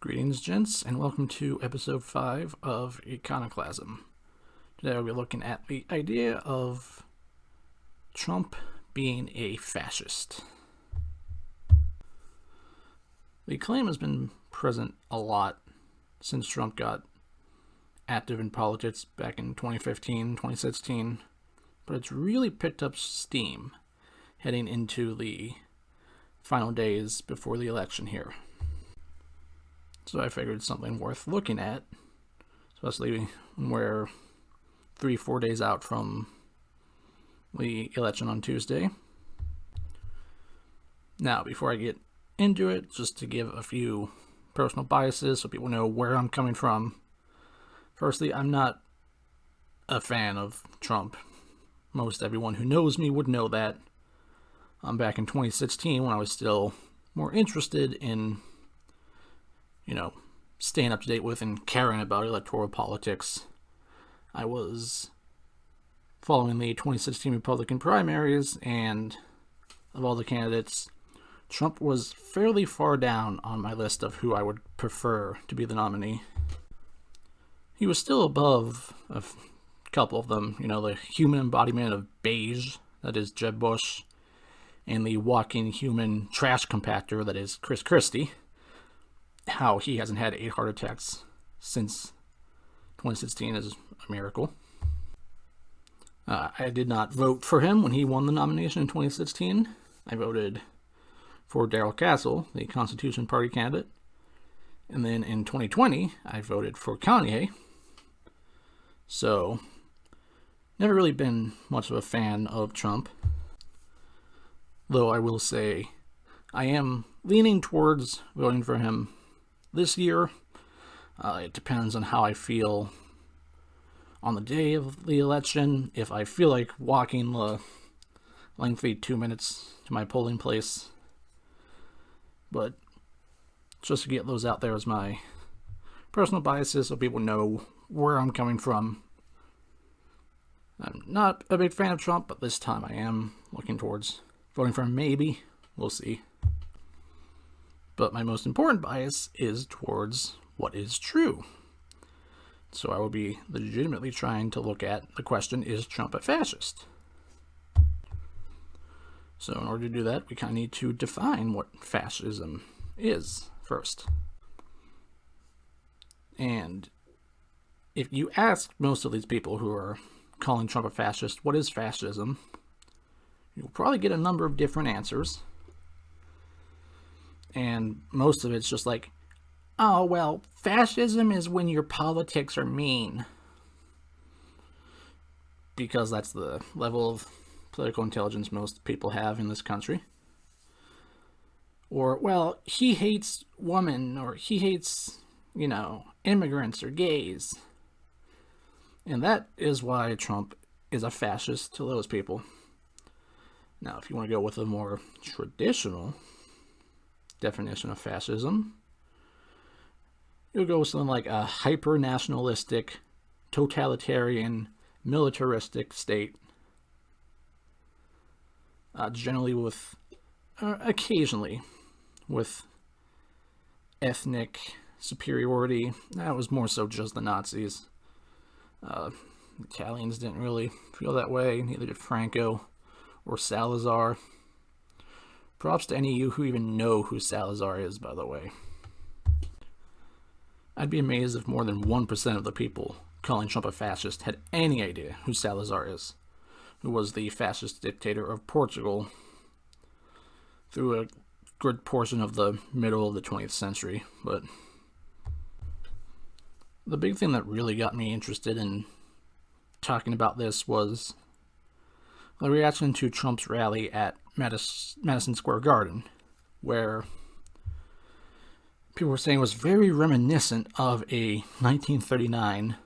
Greetings, gents, and welcome to episode 5 of Econoclasm. Today we'll be looking at the idea of Trump being a fascist. The claim has been present a lot since Trump got active in politics back in 2015, 2016, but it's really picked up steam heading into the final days before the election here. So I figured something worth looking at, especially when we're 3-4 days out from the election on Tuesday. Now, before I get into it, just to give a few personal biases so people know where I'm coming from. Firstly, I'm not a fan of Trump. Most everyone who knows me would know that. Back in 2016, when I was still more interested in staying up to date with and caring about electoral politics, I was following the 2016 Republican primaries, and of all the candidates, Trump was fairly far down on my list of who I would prefer to be the nominee. He was still above a couple of them, the human embodiment of beige, that is Jeb Bush, and the walking human trash compactor, that is Chris Christie. How he hasn't had 8 heart attacks since 2016 is a miracle. I did not vote for him when he won the nomination in 2016. I voted for Darrell Castle, the Constitution Party candidate. And then in 2020, I voted for Kanye. So, never really been much of a fan of Trump. Though I will say, I am leaning towards voting for him this year. It depends on how I feel on the day of the election. If I feel like walking the lengthy 2 minutes to my polling place. But just to get those out there as my personal biases so people know where I'm coming from. I'm not a big fan of Trump, but this time I am looking towards voting for him, maybe. We'll see. But my most important bias is towards what is true. So I will be legitimately trying to look at the question, is Trump a fascist? So in order to do that, we kind of need to define what fascism is first. And if you ask most of these people who are calling Trump a fascist, what is fascism? You'll probably get a number of different answers. And most of it's just like, oh, well, fascism is when your politics are mean. Because that's the level of political intelligence most people have in this country. Or, well, he hates women, or he hates, immigrants or gays. And that is why Trump is a fascist to those people. Now, if you want to go with a more traditional definition of fascism, you'll go with something like a hyper-nationalistic, totalitarian, militaristic state. Generally with, occasionally, with ethnic superiority. That was more so just the Nazis. Italians didn't really feel that way, neither did Franco or Salazar. Props to any of you who even know who Salazar is, by the way. I'd be amazed if more than 1% of the people calling Trump a fascist had any idea who Salazar is, who was the fascist dictator of Portugal through a good portion of the middle of the 20th century. But the big thing that really got me interested in talking about this was the reaction to Trump's rally at Madison Square Garden, where people were saying it was very reminiscent of a 1939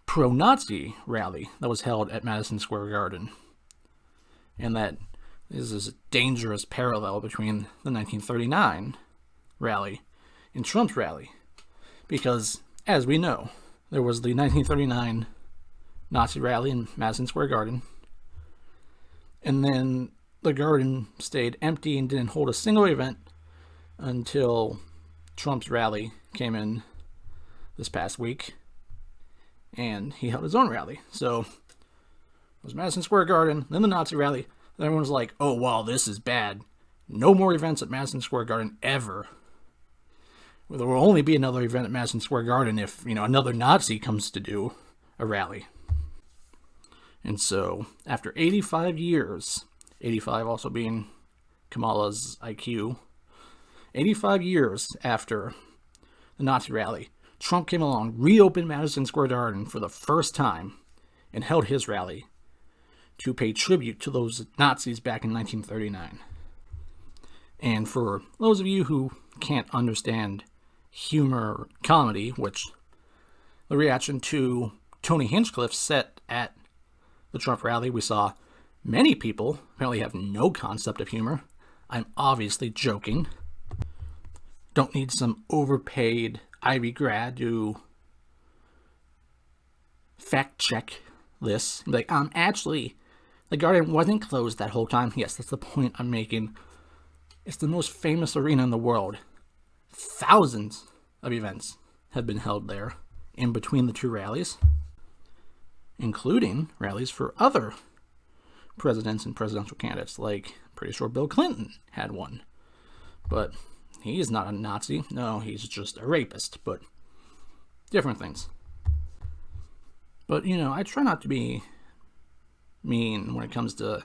pro-Nazi rally that was held at Madison Square Garden. And that is a dangerous parallel between the 1939 rally and Trump's rally. Because, as we know, there was the 1939 Nazi rally in Madison Square Garden, and then the garden stayed empty and didn't hold a single event until Trump's rally came in this past week, and he held his own rally. So it was Madison Square Garden, then the Nazi rally. Then everyone was like, oh, wow, this is bad. No more events at Madison Square Garden ever. Well, there will only be another event at Madison Square Garden if, another Nazi comes to do a rally. And so, after 85 years, 85 also being Kamala's IQ, 85 years after the Nazi rally, Trump came along, reopened Madison Square Garden for the first time, and held his rally to pay tribute to those Nazis back in 1939. And for those of you who can't understand humor or comedy, which the reaction to Tony Hinchcliffe's set at the Trump rally, we saw many people apparently have no concept of humor. I'm obviously joking. Don't need some overpaid Ivy grad to fact check this. Like, actually, the garden wasn't closed that whole time. Yes, that's the point I'm making. It's the most famous arena in the world. Thousands of events have been held there in between the two rallies, including rallies for other presidents and presidential candidates. Like, I'm pretty sure Bill Clinton had one. But he's not a Nazi. No, he's just a rapist. But different things. But, I try not to be mean when it comes to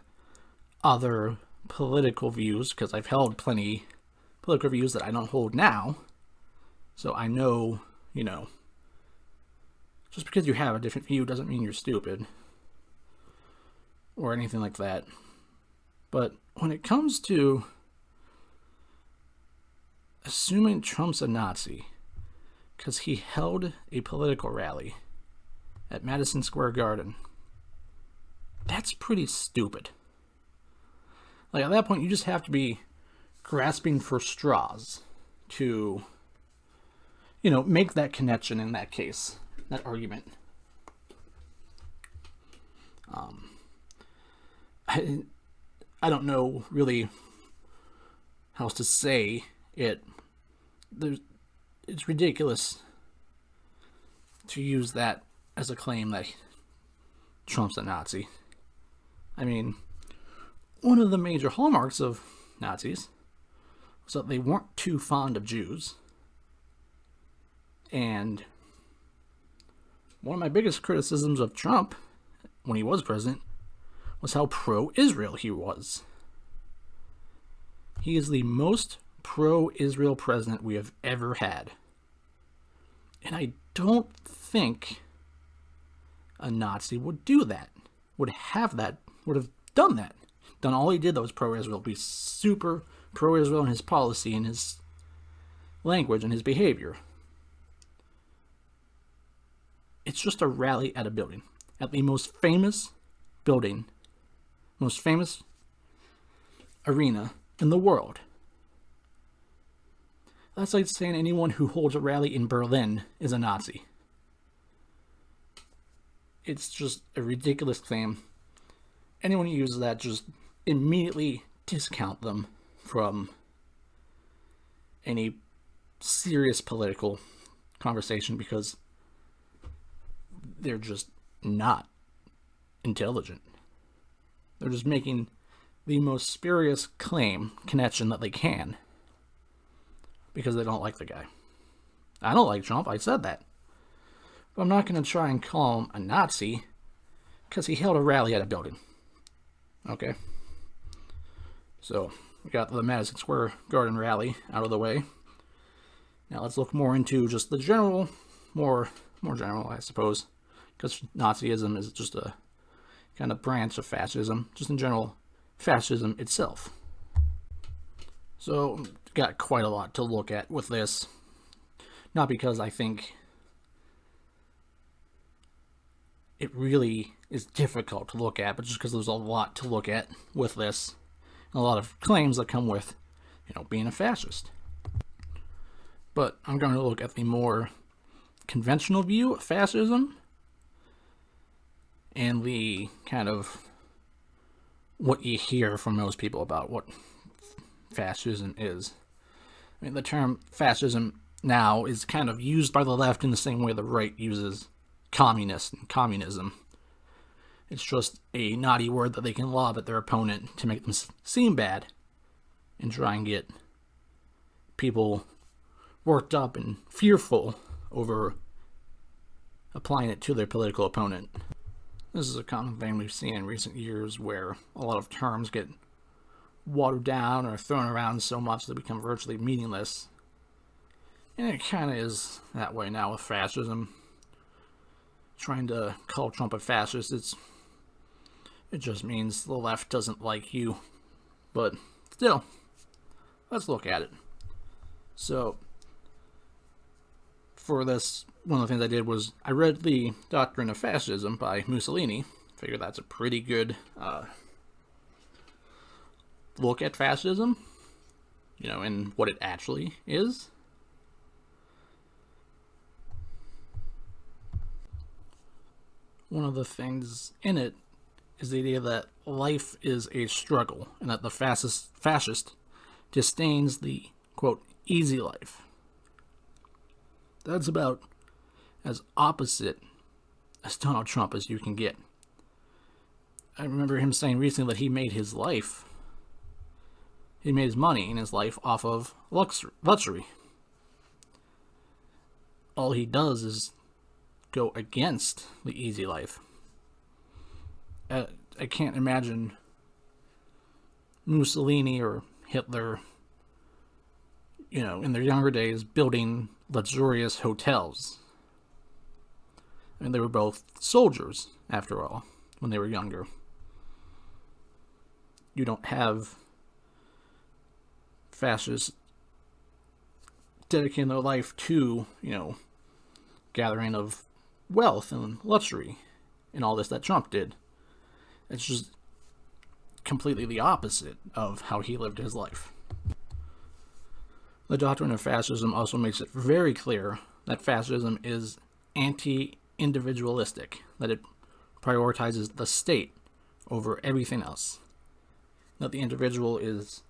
other political views, because I've held plenty political views that I don't hold now. So I know, just because you have a different view doesn't mean you're stupid or anything like that. But when it comes to assuming Trump's a Nazi because he held a political rally at Madison Square Garden, that's pretty stupid. Like, at that point, you just have to be grasping for straws to, make that connection in that case, that argument. I don't know really how else to say it. It's ridiculous to use that as a claim that Trump's a Nazi. I mean, one of the major hallmarks of Nazis was that they weren't too fond of Jews. And one of my biggest criticisms of Trump when he was president was how pro-Israel he was. He is the most pro-Israel president we have ever had. And I don't think a Nazi would do that, would have done that. Done all he did that was pro-Israel, be super pro-Israel in his policy and his language and his behavior. It's just a rally at a building. At the most famous building, most famous arena in the world. That's like saying anyone who holds a rally in Berlin is a Nazi. It's just a ridiculous claim. Anyone who uses that, just immediately discount them from any serious political conversation because they're just not intelligent. They're just making the most spurious connection that they can because they don't like the guy. I don't like Trump, I said that. But I'm not going to try and call him a Nazi because he held a rally at a building. Okay? So, we got the Madison Square Garden rally out of the way. Now let's look more into just the general, more general, I suppose, because Nazism is just a kind of branch of fascism, just in general, fascism itself. So, got quite a lot to look at with this. Not because I think it really is difficult to look at, but just because there's a lot to look at with this. And a lot of claims that come with, being a fascist. But I'm going to look at the more conventional view of fascism and the kind of what you hear from most people about what fascism is. I mean, the term fascism now is kind of used by the left in the same way the right uses communist and communism. It's just a naughty word that they can lob at their opponent to make them seem bad and try and get people worked up and fearful over applying it to their political opponent. This is a common thing we've seen in recent years where a lot of terms get watered down or thrown around so much they become virtually meaningless. And it kind of is that way now with fascism. Trying to call Trump a fascist, it just means the left doesn't like you. But still, let's look at it. So, for this, one of the things I did was I read The Doctrine of Fascism by Mussolini. Figured that's a pretty good look at fascism, and what it actually is. One of the things in it is the idea that life is a struggle, and that the fascist disdains the, quote, easy life. That's about as opposite as Donald Trump as you can get. I remember him saying recently that he made his money in his life off of luxury. All he does is go against the easy life. I can't imagine Mussolini or Hitler, in their younger days building luxurious hotels. I mean, they were both soldiers, after all, when they were younger. You don't have fascists dedicating their life to, gathering of wealth and luxury and all this that Trump did. It's just completely the opposite of how he lived his life. The Doctrine of Fascism also makes it very clear that fascism is anti-individualistic, that it prioritizes the state over everything else, that the individual is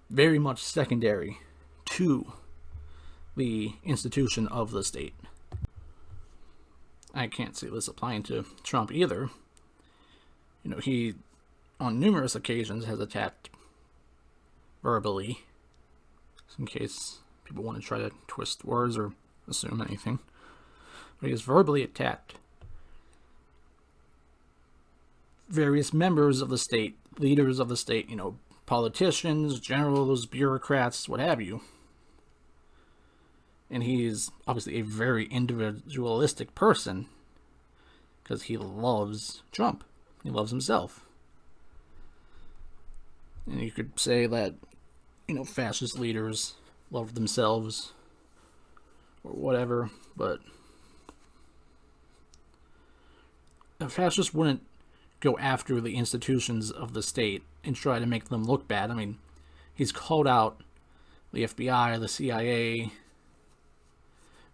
very much secondary to the institution of the state. I can't see this applying to Trump either. He, on numerous occasions, has attacked verbally, in case people want to try to twist words or assume anything. But he has verbally attacked various members of the state, leaders of the state, politicians, generals, bureaucrats, what have you. And he's obviously a very individualistic person because he loves Trump. He loves himself. And you could say that, fascist leaders love themselves or whatever, but a fascist wouldn't go after the institutions of the state and try to make them look bad. I mean, he's called out the FBI, the CIA,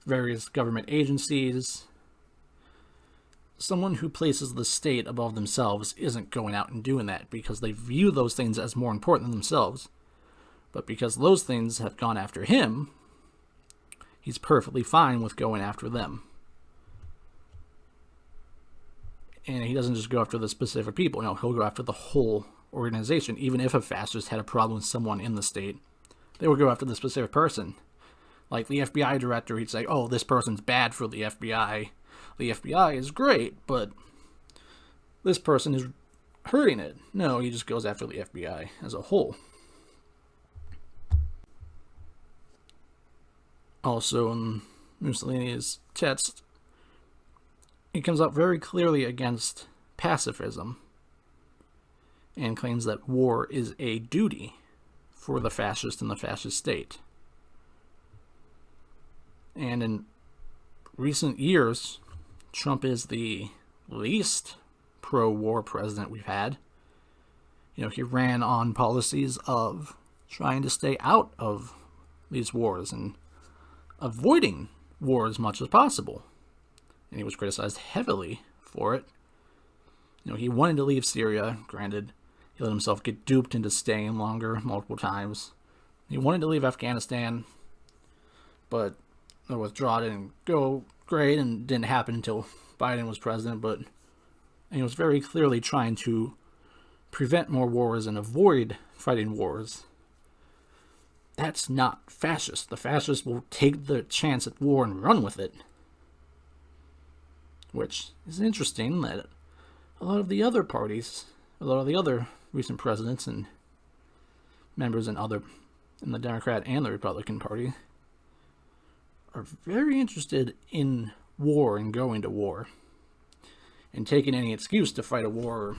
various government agencies. Someone who places the state above themselves isn't going out and doing that because they view those things as more important than themselves. But because those things have gone after him, he's perfectly fine with going after them. And he doesn't just go after the specific people. He'll go after the whole organization. Even if a fascist had a problem with someone in the state, they would go after the specific person. Like the FBI director, he'd say, oh, this person's bad for the FBI. The FBI is great, but this person is hurting it. No, he just goes after the FBI as a whole. Also, in Mussolini's text, he comes out very clearly against pacifism and claims that war is a duty for the fascist and the fascist state. And in recent years, Trump is the least pro-war president we've had. He ran on policies of trying to stay out of these wars and avoiding war as much as possible. And he was criticized heavily for it. He wanted to leave Syria. Granted, he let himself get duped into staying longer multiple times. He wanted to leave Afghanistan. but the withdrawal didn't go great and didn't happen until Biden was president, but he was very clearly trying to prevent more wars and avoid fighting wars. That's not fascist. The fascists will take the chance at war and run with it. Which is interesting that a lot of the other parties, a lot of the other recent presidents and members in the Democrat and the Republican Party are very interested in war and going to war and taking any excuse to fight a war or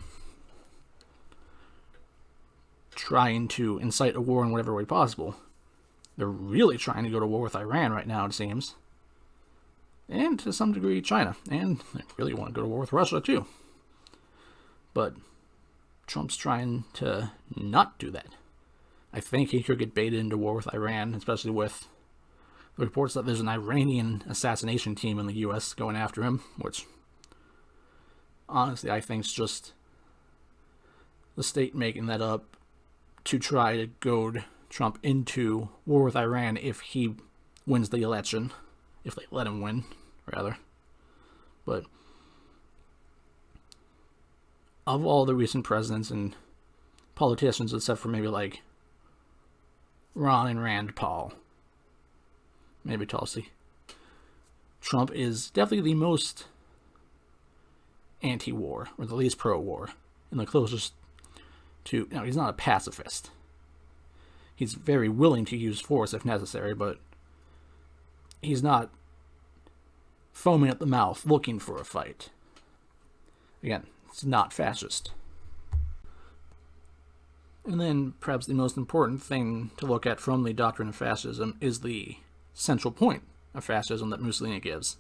trying to incite a war in whatever way possible. They're really trying to go to war with Iran right now, it seems. And to some degree, China. And they really want to go to war with Russia, too. But Trump's trying to not do that. I think he could get baited into war with Iran, especially with the reports that there's an Iranian assassination team in the U.S. going after him, which, honestly, I think is just the state making that up to try to goad Trump into war with Iran if he wins the election. If they let him win, rather. But of all the recent presidents and politicians, except for maybe like Ron and Rand Paul, maybe Tulsi, Trump is definitely the most anti-war, or the least pro-war, and the closest to... Now, he's not a pacifist. He's very willing to use force if necessary, but he's not foaming at the mouth looking for a fight. Again, it's not fascist. And then perhaps the most important thing to look at from the doctrine of fascism is the central point of fascism that Mussolini gives.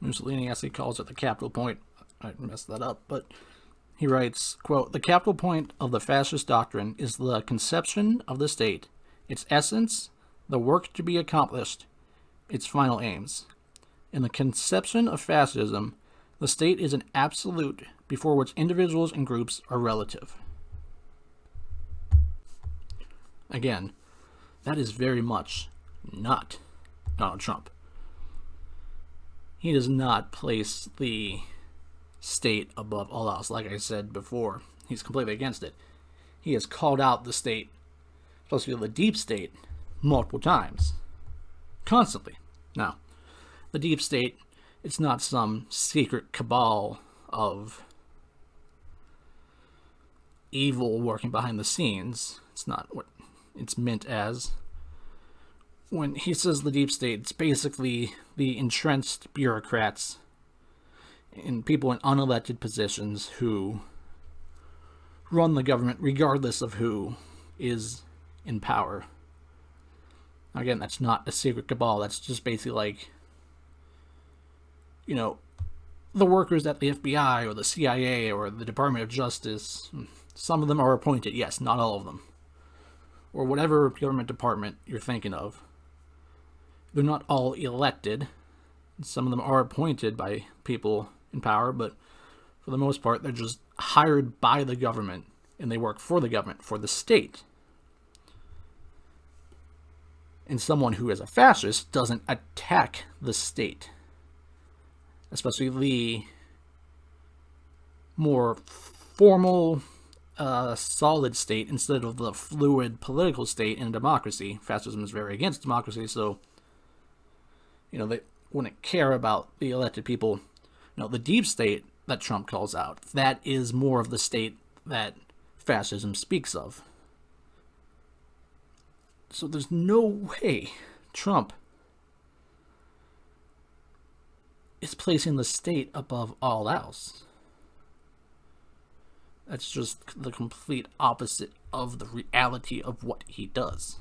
Mussolini, as he calls it, the capital point. I messed that up, but he writes, quote, "The capital point of the fascist doctrine is the conception of the state, its essence, the work to be accomplished, its final aims. In the conception of fascism, the state is an absolute before which individuals and groups are relative." Again, that is very much not Donald Trump. He does not place the state above all else. Like I said before, he's completely against it. He has called out the state, especially the deep state, multiple times. Constantly. Now, the deep state, it's not some secret cabal of evil working behind the scenes. It's not what it's meant as. When he says the deep state, it's basically the entrenched bureaucrats and people in unelected positions who run the government regardless of who is in power. Again, that's not a secret cabal. That's just basically like, you know, the workers at the FBI or the CIA or the Department of Justice. Some of them are appointed, yes, not all of them. Or whatever government department you're thinking of. They're not all elected. Some of them are appointed by people in power, but for the most part, they're just hired by the government, and they work for the government, for the state. And someone who is a fascist doesn't attack the state, especially the more formal, solid state instead of the fluid political state in a democracy. Fascism is very against democracy, so they wouldn't care about the elected people. The deep state that Trump calls out, that is more of the state that fascism speaks of. So there's no way Trump is placing the state above all else. That's just the complete opposite of the reality of what he does.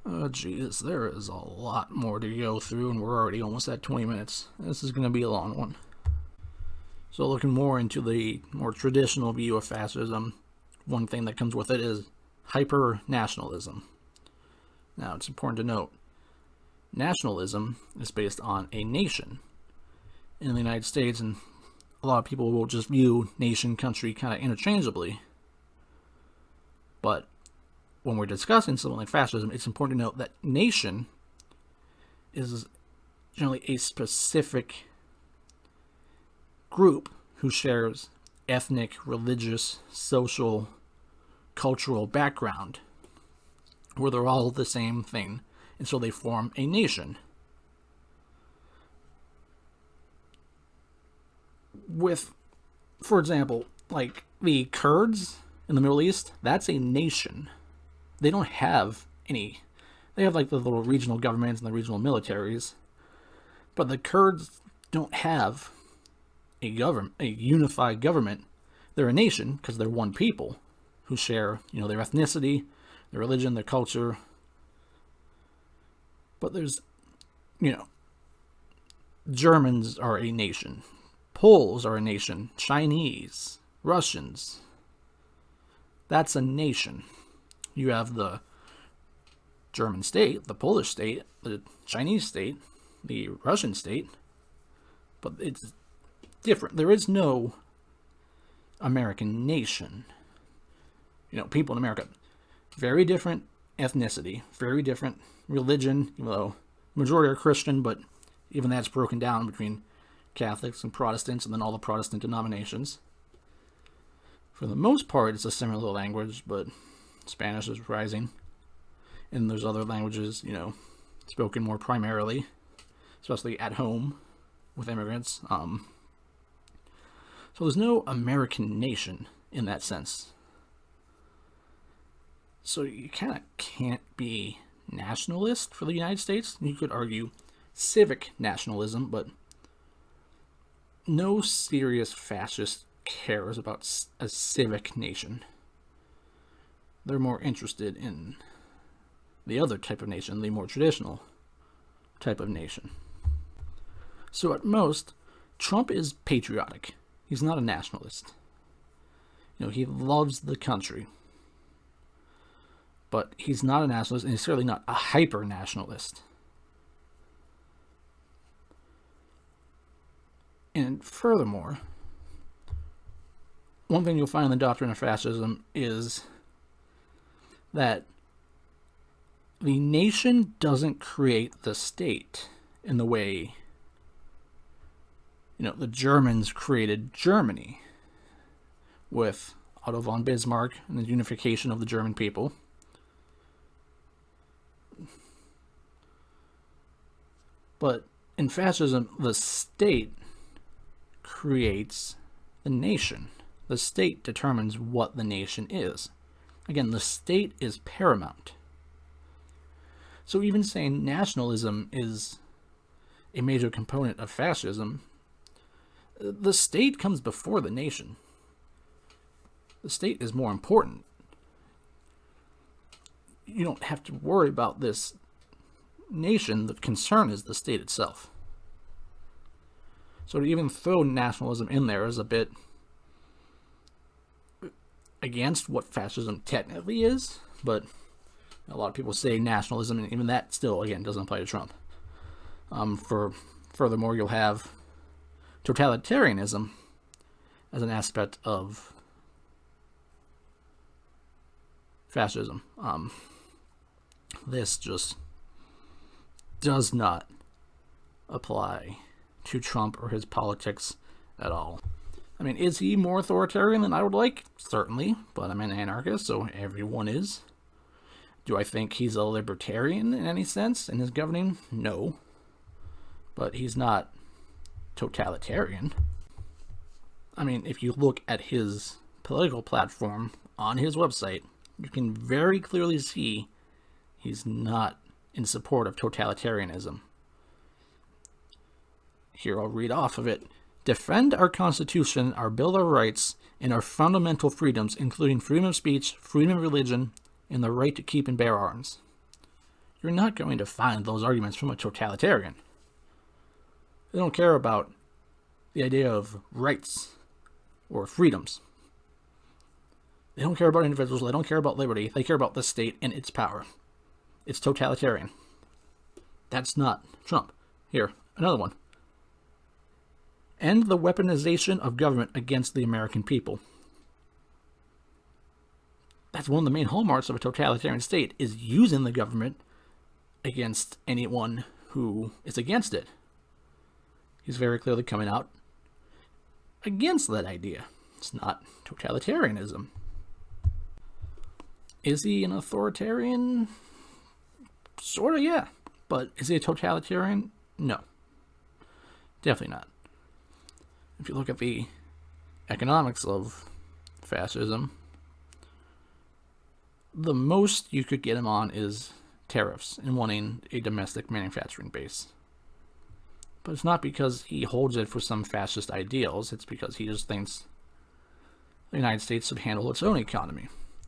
Oh, jeez, there is a lot more to go through, and we're already almost at 20 minutes. This is going to be a long one. So looking more into the more traditional view of fascism, one thing that comes with it is hyper-nationalism. Now, it's important to note, nationalism is based on a nation. In the United States, and a lot of people will just view nation, country kind of interchangeably. But when we're discussing something like fascism, it's important to note that nation is generally a specific group who shares ethnic, religious, social, cultural background, where they're all the same thing, and so they form a nation. With, for example, like the Kurds in the Middle East, that's a nation. They don't have any. They have like the little regional governments and the regional militaries, but the Kurds don't have a unified government. They're a nation because they're one people who share, their ethnicity, their religion, their culture. But there's, Germans are a nation. Poles are a nation. Chinese, Russians. That's a nation. You have the German state, the Polish state, the Chinese state, the Russian state. But it's different. There is no American nation. People in America, very different ethnicity, very different religion, even though majority are Christian, but even that's broken down between Catholics and Protestants and then all the Protestant denominations. For the most part, it's a similar language, but Spanish is rising. And there's other languages, spoken more primarily, especially at home with immigrants. So there's no American nation in that sense. So you kind of can't be nationalist for the United States. You could argue civic nationalism, but no serious fascist cares about a civic nation. They're more interested in the other type of nation, the more traditional type of nation. So at most, Trump is patriotic. He's not a nationalist. He loves the country. But he's not a nationalist, and he's certainly not a hyper-nationalist. And furthermore, one thing you'll find in the doctrine of fascism is that the nation doesn't create the state in the way, the Germans created Germany with Otto von Bismarck and the unification of the German people. But in fascism, the state creates the nation. The state determines what the nation is. Again, the state is paramount. So even saying nationalism is a major component of fascism, the state comes before the nation. The state is more important. You don't have to worry about this nation. The concern is the state itself. So to even throw nationalism in there is a bit against what fascism technically is, but a lot of people say nationalism, and even that still, again, doesn't apply to Trump. Furthermore, you'll have totalitarianism as an aspect of fascism. This just does not apply to Trump or his politics at all. I mean, is he more authoritarian than I would like? Certainly, but I'm an anarchist, so everyone is. Do I think he's a libertarian in any sense in his governing? No. But he's not totalitarian. I mean, if you look at his political platform on his website, you can very clearly see he's not in support of totalitarianism. Here, I'll read off of it. Defend our Constitution, our Bill of Rights, and our fundamental freedoms, including freedom of speech, freedom of religion, and the right to keep and bear arms. You're not going to find those arguments from a totalitarian. They don't care about the idea of rights or freedoms. They don't care about individuals. They don't care about liberty. They care about the state and its power. It's totalitarian. That's not Trump. Here, another one. End the weaponization of government against the American people. that's one of the main hallmarks of a totalitarian state, is using the government against anyone who is against it. He's very clearly coming out against that idea. It's not totalitarianism. Is he an authoritarian? Sort of, yeah. But is he a totalitarian? No. Definitely not. If you look at the economics of fascism, the most you could get him on is tariffs and wanting a domestic manufacturing base. But it's not because he holds it for some fascist ideals. It's because he just thinks the United States should handle its own economy.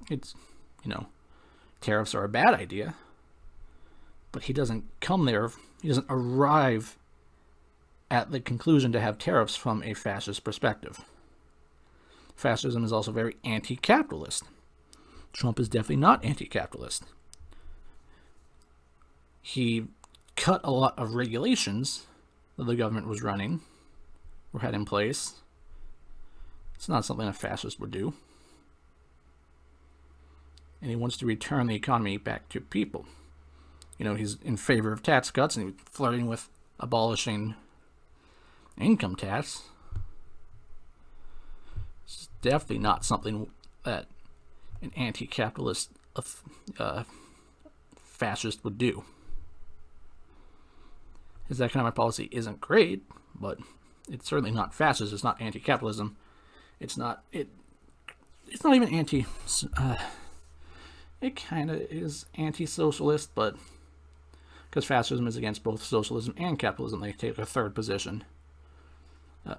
It's, tariffs are a bad idea. But he doesn't come there, he doesn't arrive at the conclusion to have tariffs from a fascist perspective. Fascism is also very anti-capitalist. Trump is definitely not anti-capitalist. He cut a lot of regulations that the government was running or had in place. It's not something a fascist would do. And he wants to return the economy back to people. He's in favor of tax cuts, and he's flirting with abolishing income tax. It's definitely not something that an anti-capitalist fascist would do. His economic policy isn't great, but it's certainly not fascist. It's not anti-capitalism. It's not even anti. It kind of is anti-socialist, but because fascism is against both socialism and capitalism, they take a third position,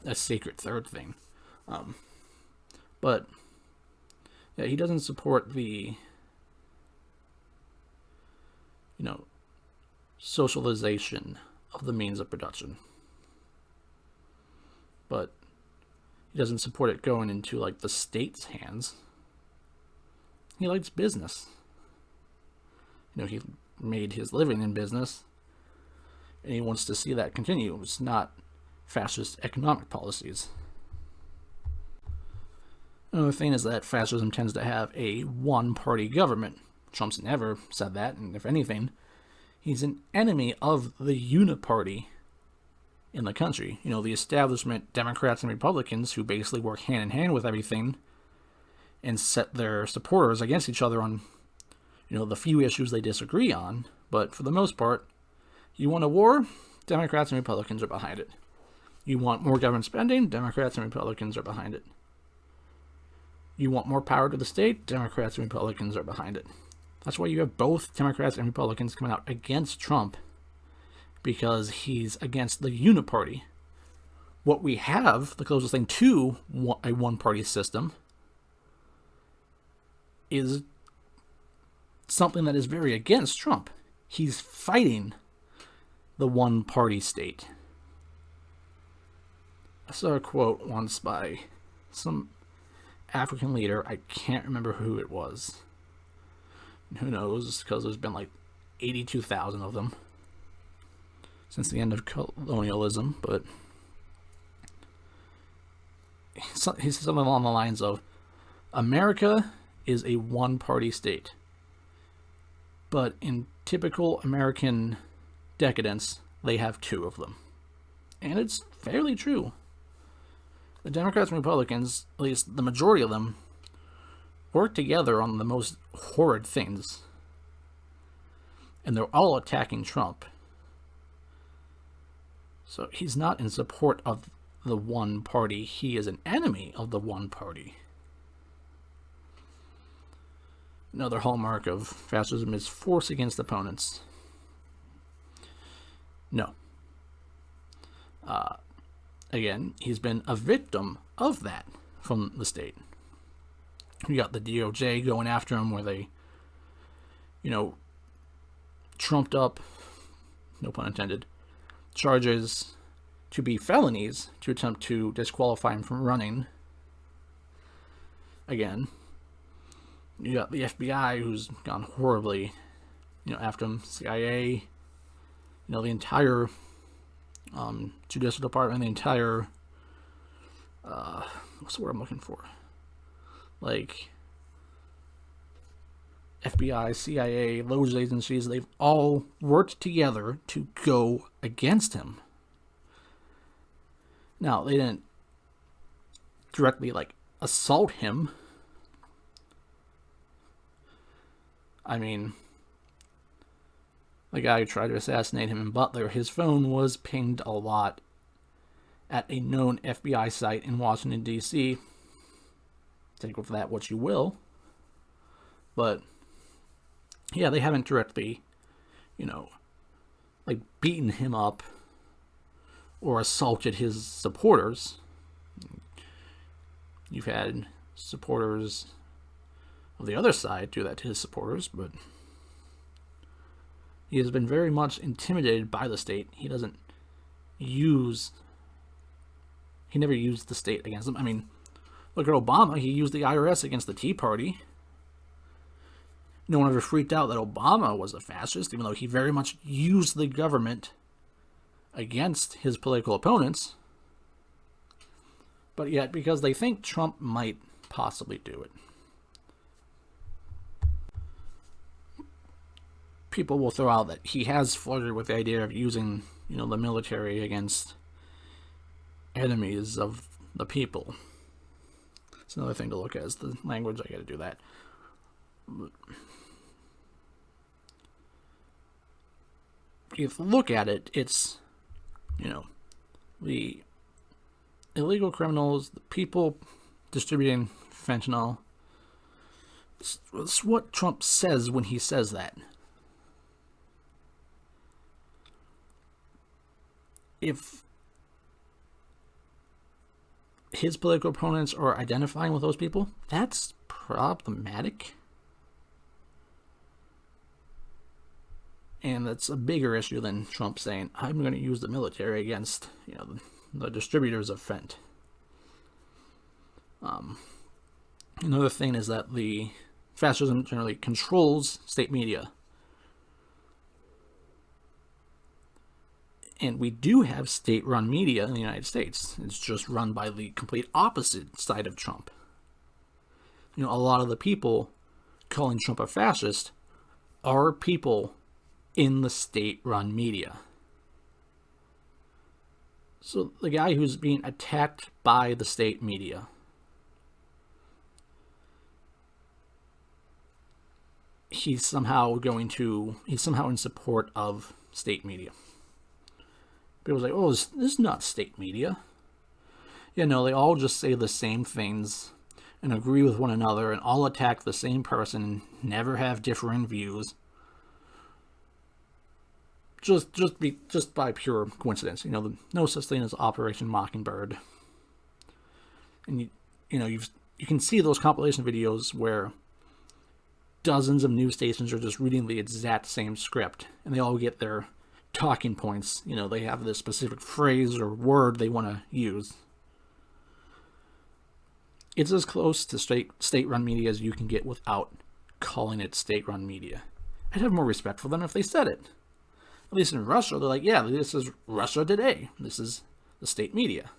a sacred third thing. But yeah, he doesn't support the socialization of the means of production, but he doesn't support it going into like the state's hands. He likes business. He made his living in business, and he wants to see that continue. It's not fascist economic policies. Another thing is that fascism tends to have a one-party government. Trump's never said that, and if anything, he's an enemy of the uniparty in the country. The establishment, Democrats and Republicans, who basically work hand in hand with everything and set their supporters against each other on, the few issues they disagree on. But for the most part, you want a war, Democrats and Republicans are behind it. You want more government spending, Democrats and Republicans are behind it. You want more power to the state, Democrats and Republicans are behind it. That's why you have both Democrats and Republicans coming out against Trump, because he's against the uniparty. What we have, the closest thing to a one-party system, is something that is very against Trump. He's fighting the one-party state. I saw a quote once by some African leader. I can't remember who it was. Who knows, because there's been like 82,000 of them since the end of colonialism, but he said something along the lines of, America is a one-party state, but in typical American decadence, they have two of them. And it's fairly true. The Democrats and Republicans, at least the majority of them, work together on the most horrid things. And they're all attacking Trump. So he's not in support of the one party. He is an enemy of the one party. Another hallmark of fascism is force against opponents. No. Again, he's been a victim of that from the state. You got the DOJ going after him where they, trumped up, no pun intended, charges to be felonies to attempt to disqualify him from running. Again, you got the FBI who's gone horribly, after him, CIA, the entire judicial department, the entire, what's the word I'm looking for? Like, FBI, CIA, those agencies, they've all worked together to go against him. Now, they didn't directly, assault him. I mean, the guy who tried to assassinate him in Butler, his phone was pinged a lot at a known FBI site in Washington, D.C. Take with that what you will. But, yeah, they haven't directly, beaten him up or assaulted his supporters. You've had supporters of the other side do that to his supporters, but he has been very much intimidated by the state. He never used the state against them. I mean, look at Obama. He used the IRS against the Tea Party. No one ever freaked out that Obama was a fascist, even though he very much used the government against his political opponents. But yet, because they think Trump might possibly do it, people will throw out that he has flirted with the idea of using, the military against enemies of the people. It's another thing to look at is the language. I got to do that. But if you look at it, it's, the illegal criminals, the people distributing fentanyl. It's what Trump says when he says that. If his political opponents are identifying with those people, that's problematic. And that's a bigger issue than Trump saying, I'm going to use the military against, the distributors of fent. Another thing is that the fascism generally controls state media. And we do have state-run media in the United States. It's just run by the complete opposite side of Trump. A lot of the people calling Trump a fascist are people in the state-run media. So the guy who's being attacked by the state media, he's somehow in support of state media. People's like, oh, this is not state media. Yeah, no, they all just say the same things and agree with one another and all attack the same person and never have different views. Just by pure coincidence. No such thing as Operation Mockingbird. And you can see those compilation videos where dozens of news stations are just reading the exact same script, and they all get their talking points. They have this specific phrase or word they want to use. It's as close to state-run media as you can get without calling it state-run media. I'd have more respect for them if they said it. At least in Russia, they're like, yeah, this is Russia Today. This is the state media.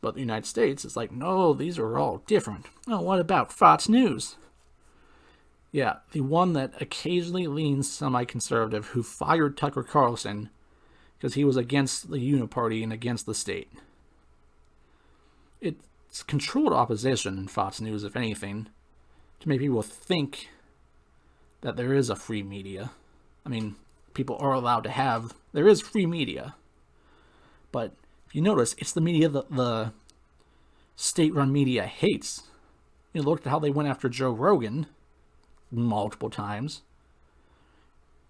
But the United States is like, no, these are all different. Oh, what about Fox News? Yeah, the one that occasionally leans semi-conservative, who fired Tucker Carlson because he was against the Uniparty and against the state. It's controlled opposition in Fox News, if anything, to make people think that there is a free media. I mean, people are allowed to there is free media. But if you notice, it's the media that the state-run media hates. Look at how they went after Joe Rogan multiple times.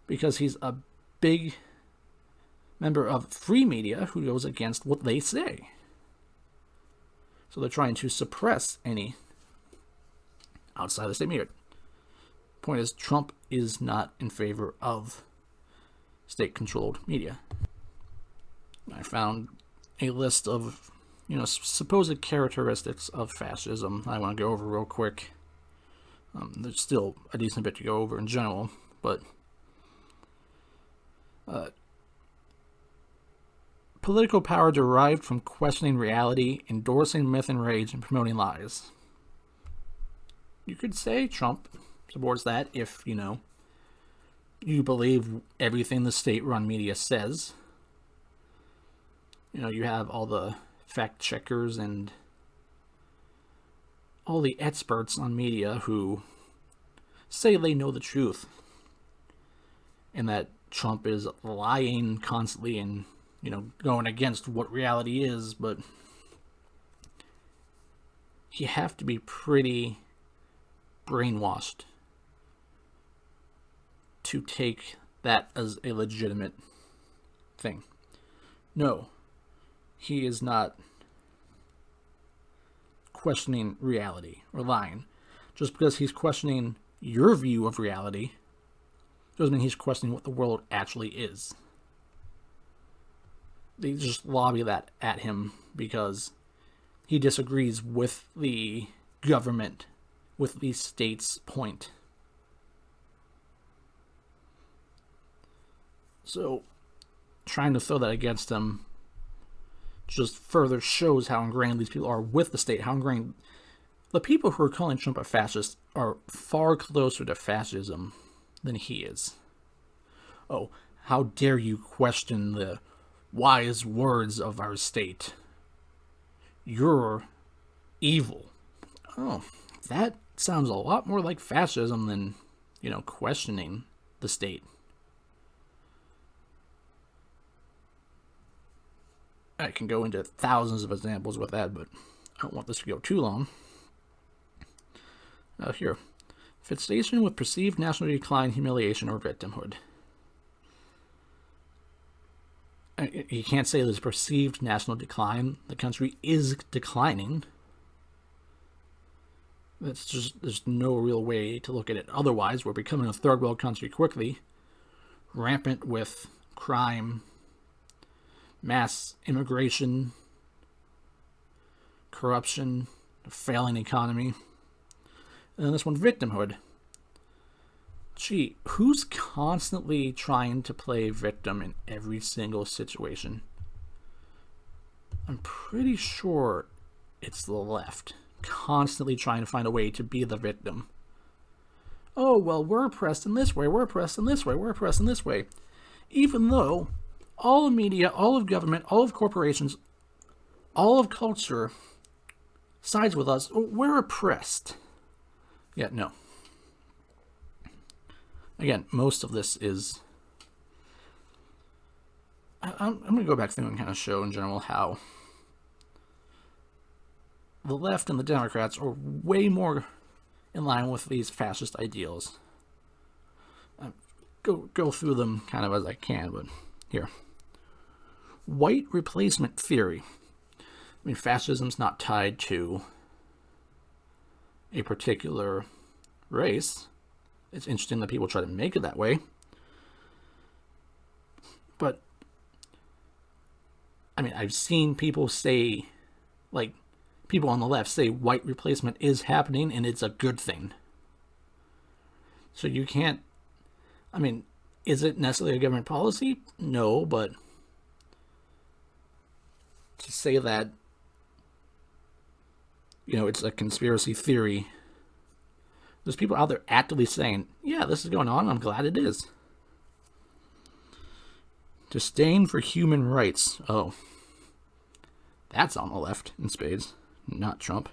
Because he's a big member of free media who goes against what they say. So they're trying to suppress any outside the state media. Point is, Trump is not in favor of state-controlled media. I found a list of, supposed characteristics of fascism I want to go over real quick. There's still a decent bit to go over in general, but political power derived from questioning reality, endorsing myth and rage, and promoting lies. You could say Trump supports that if, you believe everything the state-run media says. You have all the fact-checkers and all the experts on media who say they know the truth and that Trump is lying constantly and, going against what reality is, but you have to be pretty brainwashed to take that as a legitimate thing. No, he is not questioning reality or lying. Just because he's questioning your view of reality doesn't mean he's questioning what the world actually is. They just lobby that at him because he disagrees with the government, with the state's point. So, trying to throw that against him just further shows how ingrained these people are with the state, how ingrained. The people who are calling Trump a fascist are far closer to fascism than he is. Oh, how dare you question the wise words of our state? You're evil. Oh, that sounds a lot more like fascism than, questioning the state. I can go into thousands of examples with that, but I don't want this to go too long. Here. Fixation with perceived national decline, humiliation, or victimhood. You can't say there's perceived national decline. The country is declining. That's just, there's no real way to look at it. Otherwise, we're becoming a third world country quickly, rampant with crime, mass immigration, corruption, a failing economy. And then this one, victimhood. Gee, who's constantly trying to play victim in every single situation? I'm pretty sure it's the left, constantly trying to find a way to be the victim. Oh, well, we're oppressed in this way, we're oppressed in this way, we're oppressed in this way. Even though all of media, all of government, all of corporations, all of culture sides with us, we're oppressed. Yet, no. Again, most of this is... I'm going to go back through and kind of show in general how the left and the Democrats are way more in line with these fascist ideals. Go through them kind of as I can, but here. White replacement theory. I mean, fascism's not tied to a particular race. It's interesting that people try to make it that way. But, I mean, I've seen people say, like, people on the left say white replacement is happening and it's a good thing. So you can't, I mean, is it necessarily a government policy? No, but to say that, it's a conspiracy theory, there's people out there actively saying, yeah, this is going on, I'm glad it is. Disdain for human rights. Oh, that's on the left in spades, not Trump.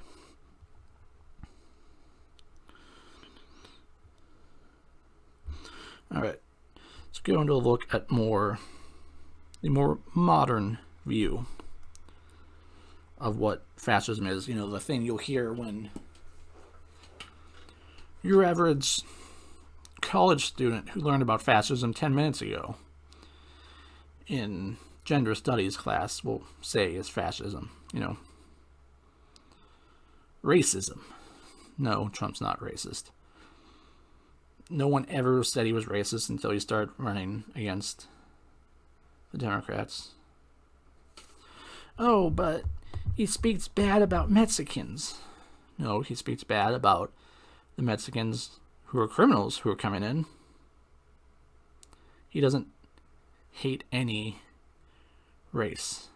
All right, let's go into a look at the more modern view of what fascism is. The thing you'll hear when your average college student who learned about fascism 10 minutes ago in gender studies class will say is fascism. Racism. No, Trump's not racist. No one ever said he was racist until he started running against the Democrats. Oh, but he speaks bad about Mexicans. No, he speaks bad about the Mexicans who are criminals who are coming in. He doesn't hate any race.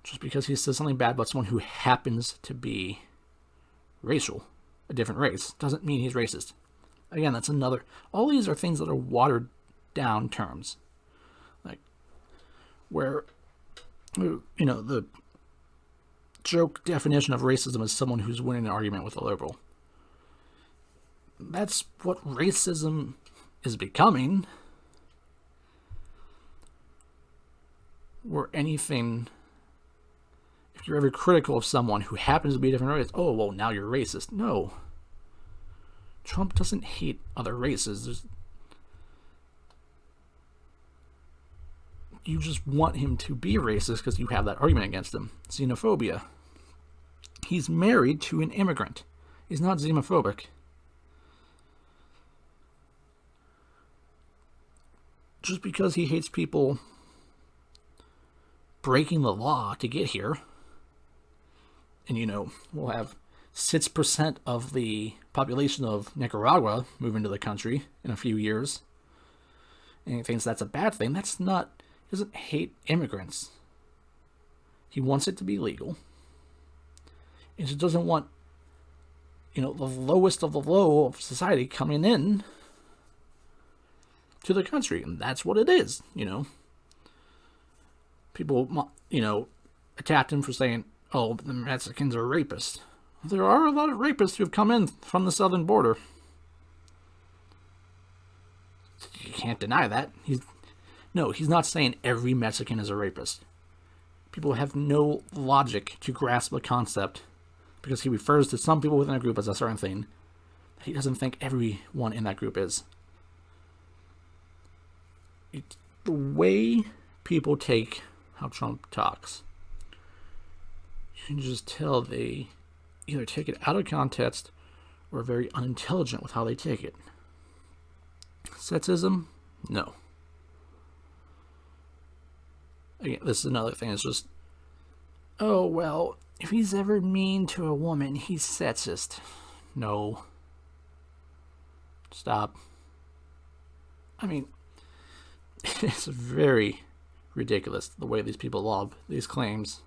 Just because he says something bad about someone who happens to be racial a different race doesn't mean he's racist. Again, that's another. All these are things that are watered down terms. Like, where, the joke definition of racism is someone who's winning an argument with a liberal. That's what racism is becoming. Where anything, if you're ever critical of someone who happens to be a different race, oh, well, now you're racist. No. Trump doesn't hate other races. You just want him to be racist because you have that argument against him. Xenophobia. He's married to an immigrant. He's not xenophobic. Just because he hates people breaking the law to get here, and we'll have 6% of the population of Nicaragua move into the country in a few years, and he thinks that's a bad thing. He doesn't hate immigrants. He wants it to be legal. He just doesn't want, the lowest of the low of society coming in to the country, and that's what it is, People, attacked him for saying, oh, the Mexicans are rapists. There are a lot of rapists who have come in from the southern border. You can't deny that. He's not saying every Mexican is a rapist. People have no logic to grasp the concept because he refers to some people within a group as a certain thing that he doesn't think everyone in that group is. The way people take how Trump talks, you can just tell they either take it out of context or are very unintelligent with how they take it. Sexism? No. Again, this is another thing. It's just, oh, well, if he's ever mean to a woman, he's sexist. No. Stop. I mean, it's very ridiculous the way these people lob these claims.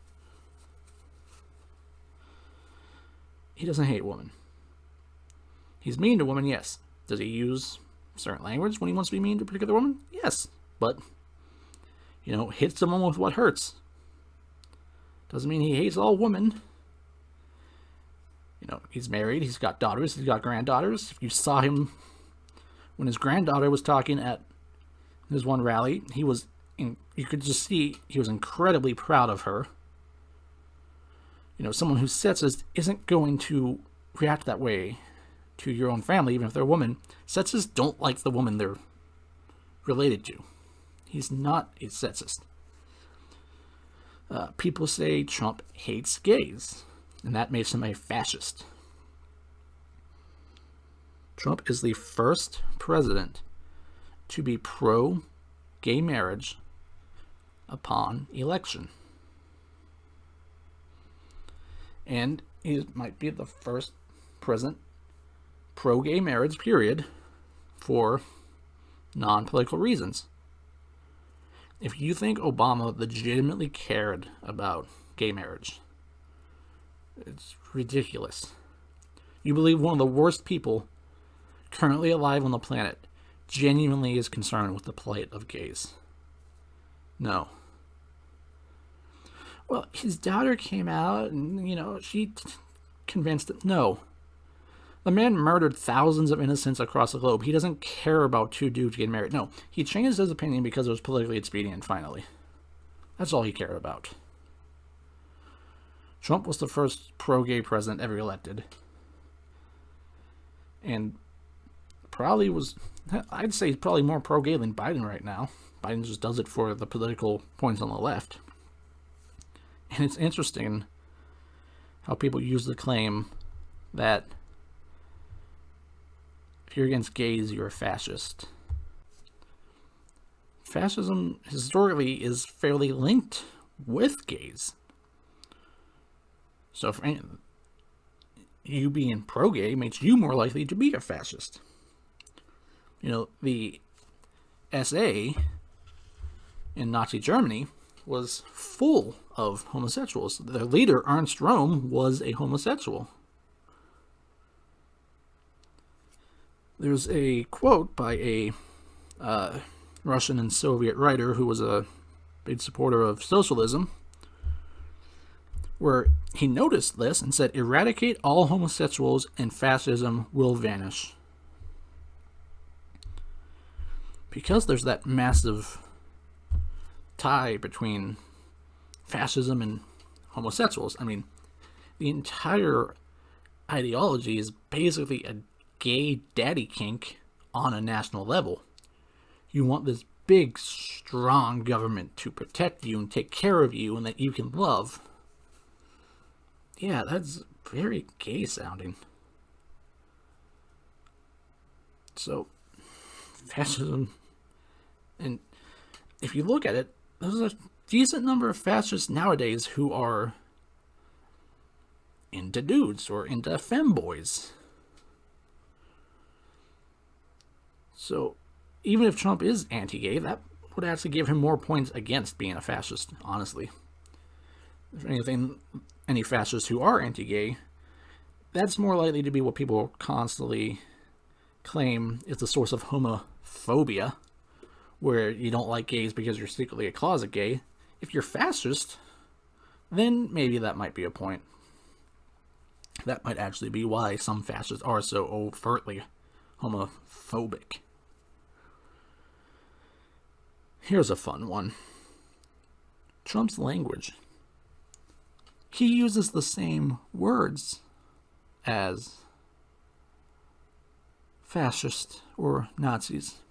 He doesn't hate women. He's mean to women, yes. Does he use certain language when he wants to be mean to a particular woman? Yes. But, hit someone with what hurts. Doesn't mean he hates all women. He's married, he's got daughters, he's got granddaughters. If you saw him when his granddaughter was talking at his one rally, you could just see he was incredibly proud of her. Someone who's sexist isn't going to react that way to your own family, even if they're a woman. Sexists don't like the woman they're related to. He's not a sexist. People say Trump hates gays, and that makes him a fascist. Trump is the first president to be pro-gay marriage upon election. And he might be the first president pro-gay marriage, period, for non-political reasons. If you think Obama legitimately cared about gay marriage, it's ridiculous. You believe one of the worst people currently alive on the planet genuinely is concerned with the plight of gays. No. Well, his daughter came out and, she convinced it. No. The man murdered thousands of innocents across the globe. He doesn't care about two dudes getting married. No, he changed his opinion because it was politically expedient, finally. That's all he cared about. Trump was the first pro-gay president ever elected. And I'd say probably more pro-gay than Biden right now. Biden just does it for the political points on the left. And it's interesting how people use the claim that if you're against gays, you're a fascist. Fascism historically is fairly linked with gays. So if you being pro-gay makes you more likely to be a fascist. The SA in Nazi Germany was full of homosexuals. Their leader, Ernst Röhm, was a homosexual. There's a quote by a Russian and Soviet writer who was a big supporter of socialism, where he noticed this and said, "Eradicate all homosexuals and fascism will vanish." Because there's that massive tie between fascism and homosexuals. I mean, the entire ideology is basically a gay daddy kink on a national level. You want this big, strong government to protect you and take care of you and that you can love. Yeah, that's very gay sounding. So, fascism, and if you look at it, there's a decent number of fascists nowadays who are into dudes or into femboys. So, even if Trump is anti-gay, that would actually give him more points against being a fascist, honestly. If anything, any fascists who are anti-gay, that's more likely to be what people constantly claim is the source of homophobia, where you don't like gays because you're secretly a closet gay. If you're fascist, then maybe that might be a point. That might actually be why some fascists are so overtly homophobic. Here's a fun one. Trump's language. He uses the same words as fascist or Nazis.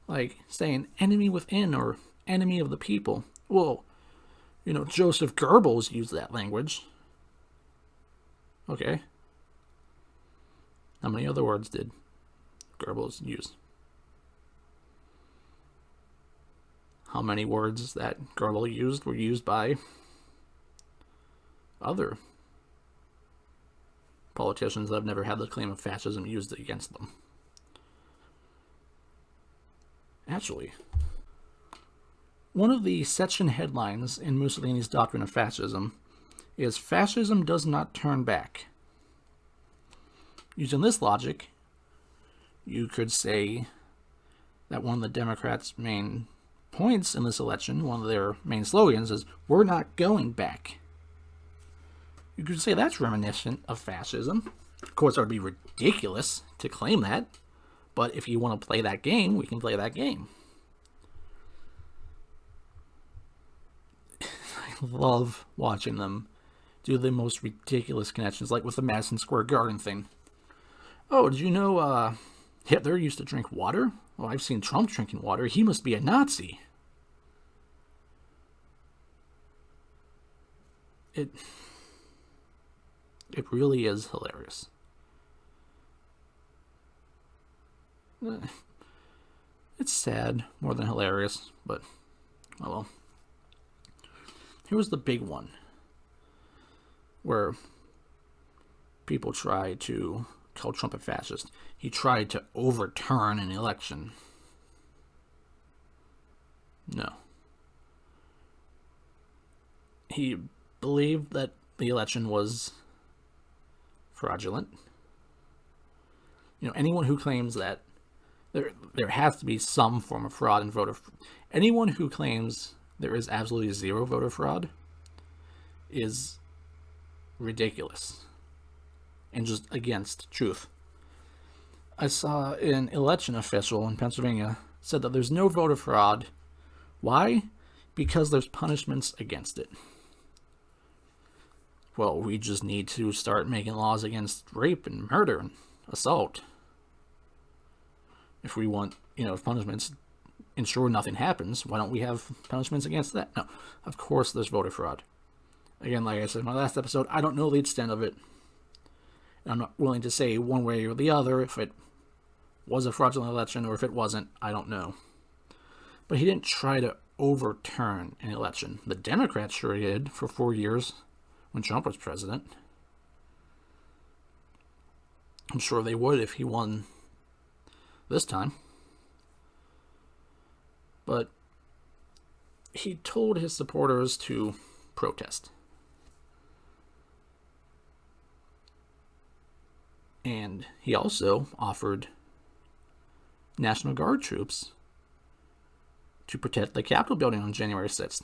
Like saying enemy within or enemy of the people. Well, Joseph Goebbels used that language. Okay. How many other words did Goebbels use? How many words that Goebbels used were used by other politicians that have never had the claim of fascism used against them? Actually, one of the section headlines in Mussolini's Doctrine of Fascism is "Fascism does not turn back." Using this logic, you could say that one of the Democrats' main points in this election, one of their main slogans, is "We're not going back." You could say that's reminiscent of fascism. Of course, it would be ridiculous to claim that, but if you want to play that game, we can play that game. I love watching them do the most ridiculous connections, like with the Madison Square Garden thing. Oh, did you know Hitler used to drink water? Well, I've seen Trump drinking water. He must be a Nazi. It really is hilarious. It's sad more than hilarious, but oh well. Here was the big one where people try to call Trump a fascist. He tried to overturn an election. No. He believed that the election was fraudulent. Anyone who claims that there has to be some form of fraud in voter, anyone who claims there is absolutely zero voter fraud is ridiculous and just against truth. I saw an election official in Pennsylvania said that there's no voter fraud. Why? Because there's punishments against it. Well, we just need to start making laws against rape and murder and assault. If we want, if punishments ensure nothing happens, why don't we have punishments against that? No, of course there's voter fraud. Again, like I said in my last episode, I don't know the extent of it. And I'm not willing to say one way or the other if it was a fraudulent election or if it wasn't. I don't know. But he didn't try to overturn an election. The Democrats sure did for 4 years when Trump was president. I'm sure they would if he won this time. But he told his supporters to protest. And he also offered National Guard troops to protect the Capitol building on January 6th.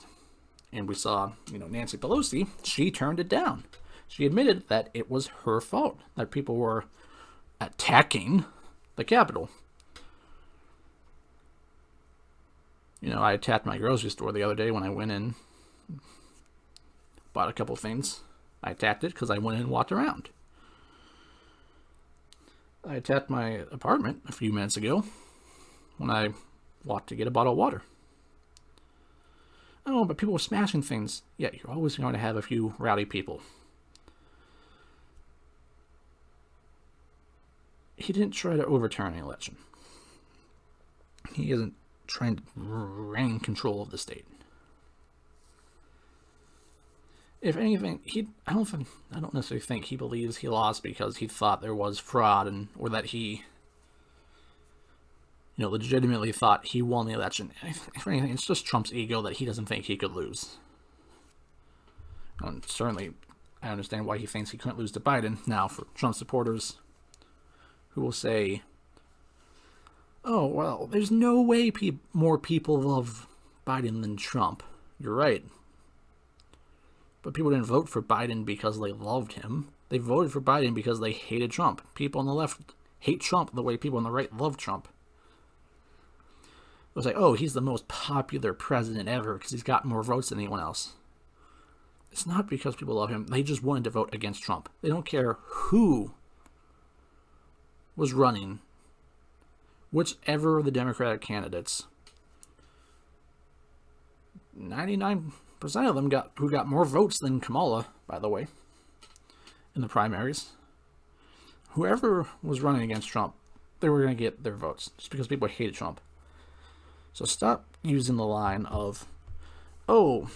And we saw, Nancy Pelosi, she turned it down. She admitted that it was her fault that people were attacking the Capitol. I attacked my grocery store the other day when I went in, bought a couple things. I attacked it because I went in and walked around. I attacked my apartment a few minutes ago when I walked to get a bottle of water. Oh, but people were smashing things. Yeah, you're always going to have a few rowdy people. He didn't try to overturn the election. He isn't trying to regain control of the state. If anything, I don't necessarily think he believes he lost because he thought there was fraud or that he, legitimately thought he won the election. If anything, it's just Trump's ego that he doesn't think he could lose. And certainly, I understand why he thinks he couldn't lose to Biden. Now, for Trump supporters who will say, oh, well, there's no way more people love Biden than Trump. You're right. But people didn't vote for Biden because they loved him. They voted for Biden because they hated Trump. People on the left hate Trump the way people on the right love Trump. It was like, oh, he's the most popular president ever because he's got more votes than anyone else. It's not because people love him. They just wanted to vote against Trump. They don't care who was running, whichever of the Democratic candidates. 99% of them who got more votes than Kamala, by the way, in the primaries. Whoever was running against Trump, they were going to get their votes just because people hated Trump. So stop using the line of, oh,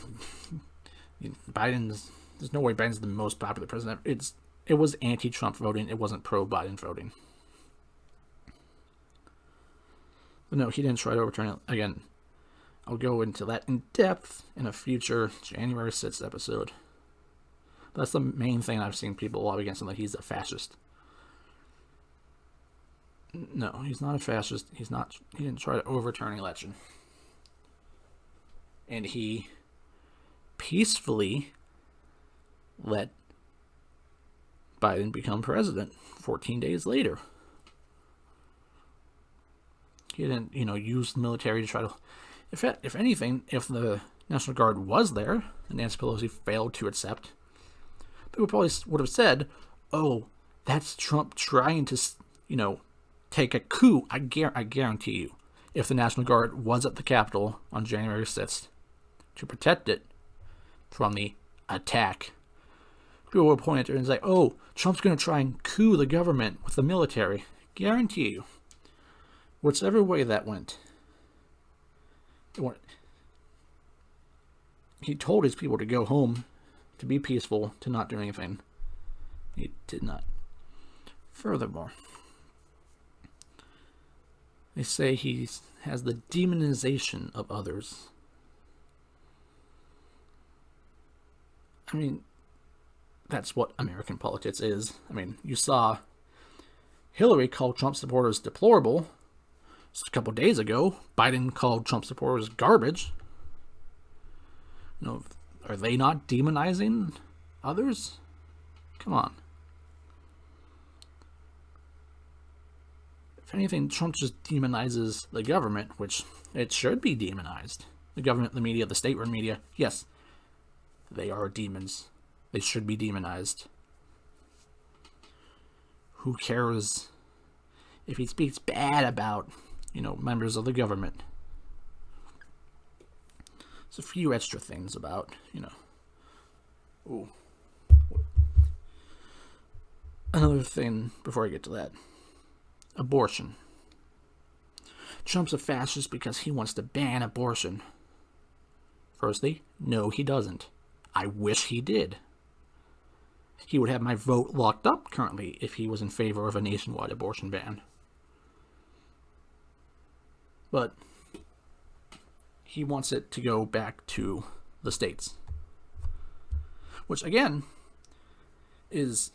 there's no way Biden's the most popular president. It was anti-Trump voting. It wasn't pro-Biden voting. But no, he didn't try to overturn it. Again, I'll go into that in depth in a future January 6th episode. That's the main thing I've seen people lobby against him, that he's a fascist. No, he's not a fascist. He didn't try to overturn the election. And he peacefully let Biden become president 14 days later. He didn't, use the military to try to... If anything, if the National Guard was there, and Nancy Pelosi failed to accept, people probably would have said, oh, that's Trump trying to, take a coup. I guarantee you, if the National Guard was at the Capitol on January 6th to protect it from the attack, people would point at it and say, oh, Trump's going to try and coup the government with the military. Guarantee you. Whichever way that went, he told his people to go home, to be peaceful, to not do anything. He did not. Furthermore, they say he has the demonization of others. I mean, that's what American politics is. I mean, you saw Hillary call Trump supporters deplorable just a couple days ago. Biden called Trump supporters garbage. Are they not demonizing others? Come on. If anything, Trump just demonizes the government, which it should be demonized. The government, the media, the state-run media, yes, they are demons. They should be demonized. Who cares if he speaks bad about, members of the government? There's a few extra things about, Ooh. Another thing before I get to that. Abortion. Trump's a fascist because he wants to ban abortion. Firstly, no, he doesn't. I wish he did. He would have my vote locked up currently if he was in favor of a nationwide abortion ban. But he wants it to go back to the states. Which, again, is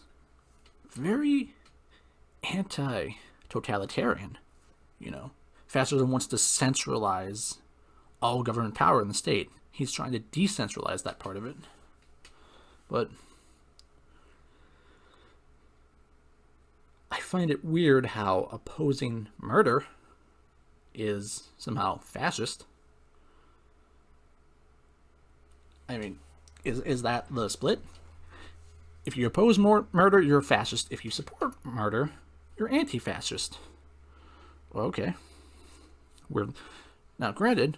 very anti-totalitarian. Fascism wants to centralize all government power in the state. He's trying to decentralize that part of it. But I find it weird how opposing murder is somehow fascist. I mean, is that the split? If you oppose murder, you're a fascist. If you support murder, you're anti-fascist. Well, okay. Now, granted,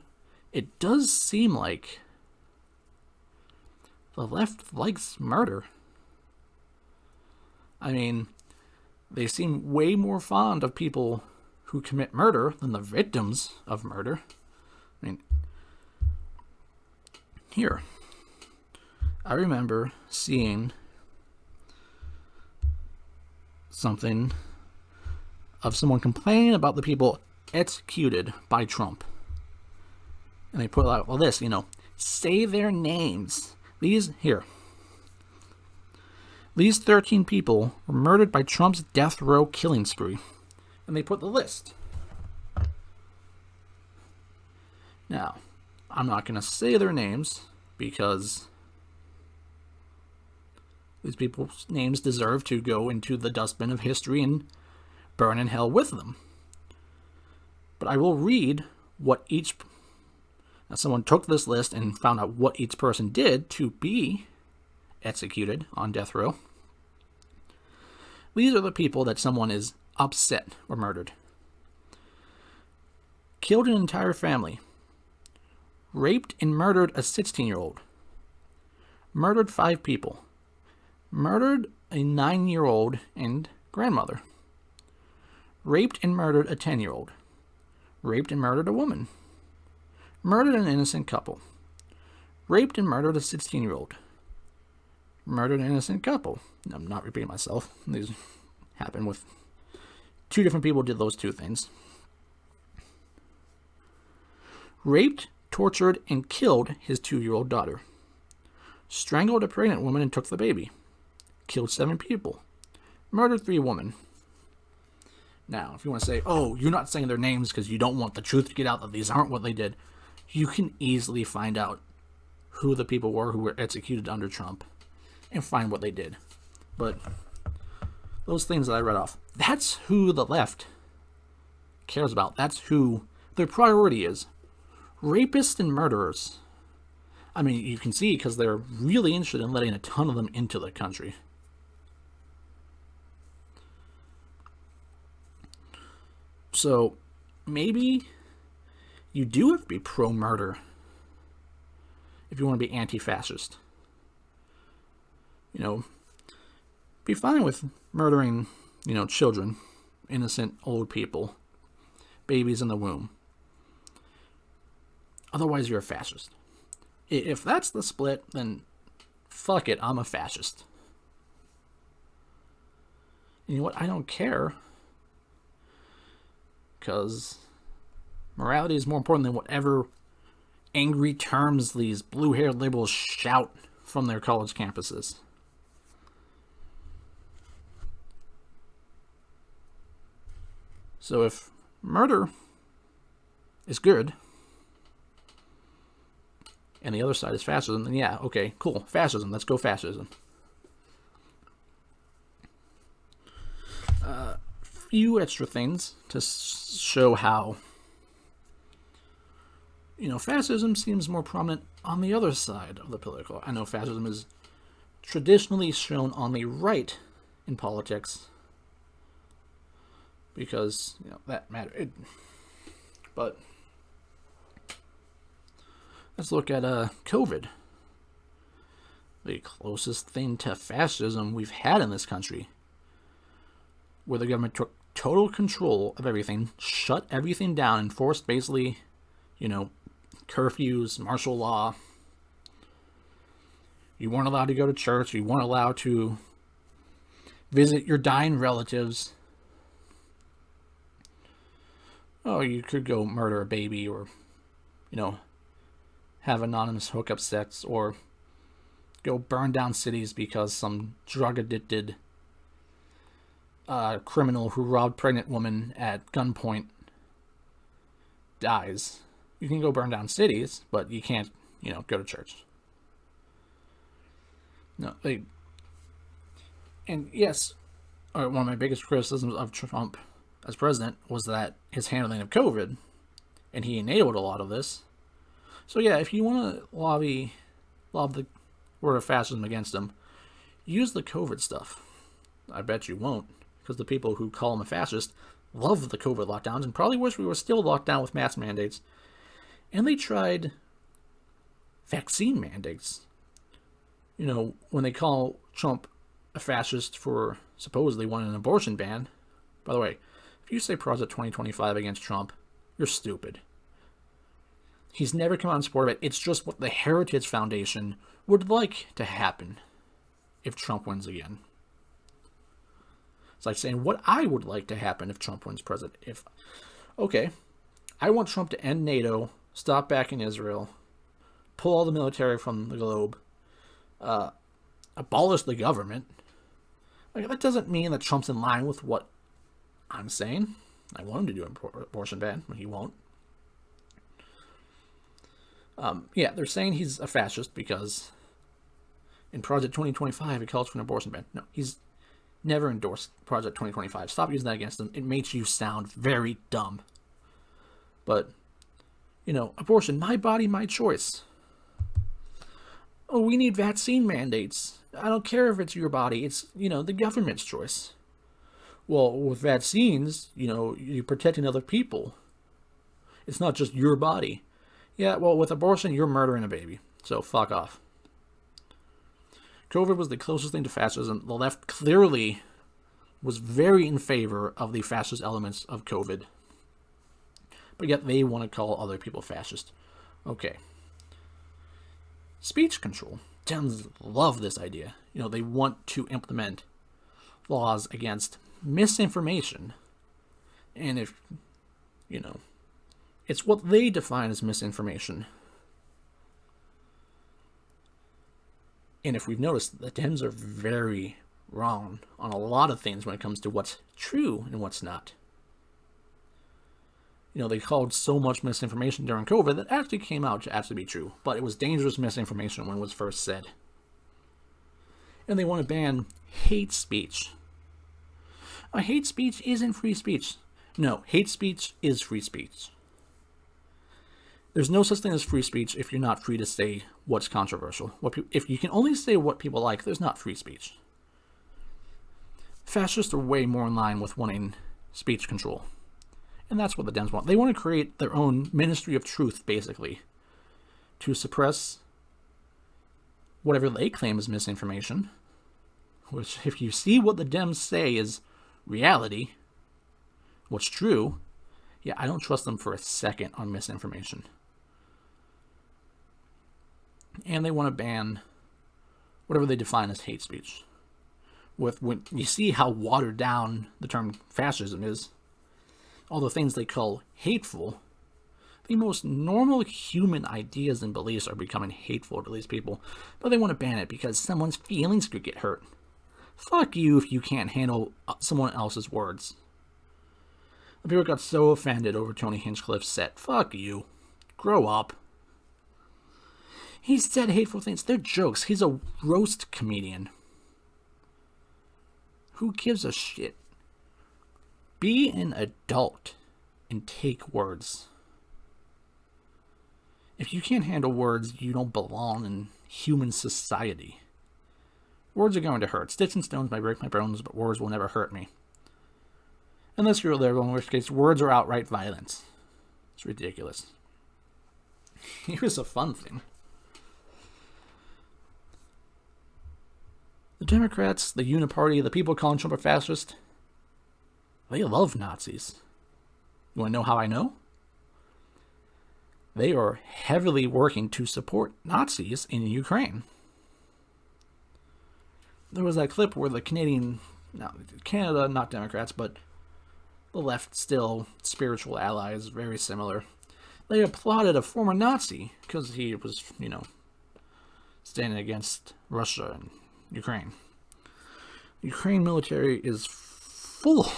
it does seem like the left likes murder. I mean, they seem way more fond of people who commit murder than the victims of murder. I mean, here, I remember seeing something of someone complaining about the people executed by Trump. And they put out, well, this, say their names. These 13 people were murdered by Trump's death row killing spree. And they put the list. Now, I'm not going to say their names because these people's names deserve to go into the dustbin of history and burn in hell with them. But I will read what each... Now, someone took this list and found out what each person did to be executed on death row. These are the people that someone is upset were murdered. Killed an entire family. Raped and murdered a 16-year-old. Murdered 5 people. Murdered a 9-year-old and grandmother. Raped and murdered a 10-year-old. Raped and murdered a woman. Murdered an innocent couple. Raped and murdered a 16-year-old. Murdered an innocent couple. I'm not repeating myself. These happen with 2 different people did those 2 things. Raped, tortured, and killed his 2-year-old daughter. Strangled a pregnant woman and took the baby. Killed 7 people. Murdered 3 women. Now, if you want to say, oh, you're not saying their names because you don't want the truth to get out that these aren't what they did, you can easily find out who the people were who were executed under Trump and find what they did. But those things that I read off, that's who the left cares about. That's who their priority is. Rapists and murderers. I mean, you can see because they're really interested in letting a ton of them into the country. So, maybe you do have to be pro-murder if you want to be anti-fascist. Be fine with murdering, children, innocent old people, babies in the womb. Otherwise, you're a fascist. If that's the split, then fuck it, I'm a fascist. And you know what? I don't care. Because morality is more important than whatever angry terms these blue-haired liberals shout from their college campuses. So if murder is good, and the other side is fascism, then yeah, okay, cool, fascism, let's go fascism. Few extra things to show how, fascism seems more prominent on the other side of the political. I know fascism is traditionally shown on the right in politics because, that matters. But let's look at COVID. The closest thing to fascism we've had in this country, where the government took total control of everything, shut everything down, enforced basically, curfews, martial law. You weren't allowed to go to church. You weren't allowed to visit your dying relatives. Oh, you could go murder a baby or, have anonymous hookup sex or go burn down cities because some drug-addicted criminal who robbed pregnant woman at gunpoint dies. You can go burn down cities, but you can't, go to church. No, and yes, one of my biggest criticisms of Trump as president was that his handling of COVID, and he enabled a lot of this. So yeah, if you want to lob the word of fascism against him, use the COVID stuff. I bet you won't, because the people who call him a fascist love the COVID lockdowns and probably wish we were still locked down with mask mandates. And they tried vaccine mandates. When they call Trump a fascist for supposedly wanting an abortion ban. By the way, if you say Project 2025 against Trump, you're stupid. He's never come out in support of it. It's just what the Heritage Foundation would like to happen if Trump wins again. It's like saying what I would like to happen if Trump wins president. I want Trump to end NATO, stop backing Israel, pull all the military from the globe, abolish the government. That doesn't mean that Trump's in line with what I'm saying. I want him to do an abortion ban, but he won't. They're saying he's a fascist because in Project 2025 he calls for an abortion ban. No, he's never endorsed Project 2025. Stop using that against him. It makes you sound very dumb. But, abortion, my body, my choice. Oh, we need vaccine mandates. I don't care if it's your body. It's, the government's choice. Well, with vaccines, you're protecting other people. It's not just your body. Yeah, well, with abortion, you're murdering a baby. So, fuck off. COVID was the closest thing to fascism. The left clearly was very in favor of the fascist elements of COVID. But yet they want to call other people fascist. Okay. Speech control. Dems love this idea. They want to implement laws against misinformation. And if, it's what they define as misinformation. And if we've noticed, the Dems are very wrong on a lot of things when it comes to what's true and what's not. They called so much misinformation during COVID that actually came out to actually be true. But it was dangerous misinformation when it was first said. And they want to ban hate speech. Hate speech isn't free speech. No, hate speech is free speech. There's no such thing as free speech if you're not free to say what's controversial. If you can only say what people like, there's not free speech. Fascists are way more in line with wanting speech control. And that's what the Dems want. They want to create their own ministry of truth, basically, to suppress whatever they claim is misinformation. Which, if you see what the Dems say is reality, what's true, I don't trust them for a second on misinformation. And they want to ban whatever they define as hate speech. When you see how watered down the term fascism is, all the things they call hateful, the most normal human ideas and beliefs are becoming hateful to these people, but they want to ban it because someone's feelings could get hurt. Fuck you if you can't handle someone else's words. The people got so offended over Tony Hinchcliffe's set. Fuck you. Grow up. He said hateful things. They're jokes. He's a roast comedian. Who gives a shit? Be an adult and take words. If you can't handle words, you don't belong in human society. Words are going to hurt. Sticks and stones may break my bones, but words will never hurt me. Unless you're a liberal, in which case words are outright violence. It's ridiculous. Here's a fun thing. The Democrats, the Uniparty, the people calling Trump a fascist, they love Nazis. You want to know how I know? They are heavily working to support Nazis in Ukraine. There was that clip where Canada, not Democrats, but the left, still spiritual allies, very similar. They applauded a former Nazi because he was, standing against Russia and Ukraine. Ukraine military is full.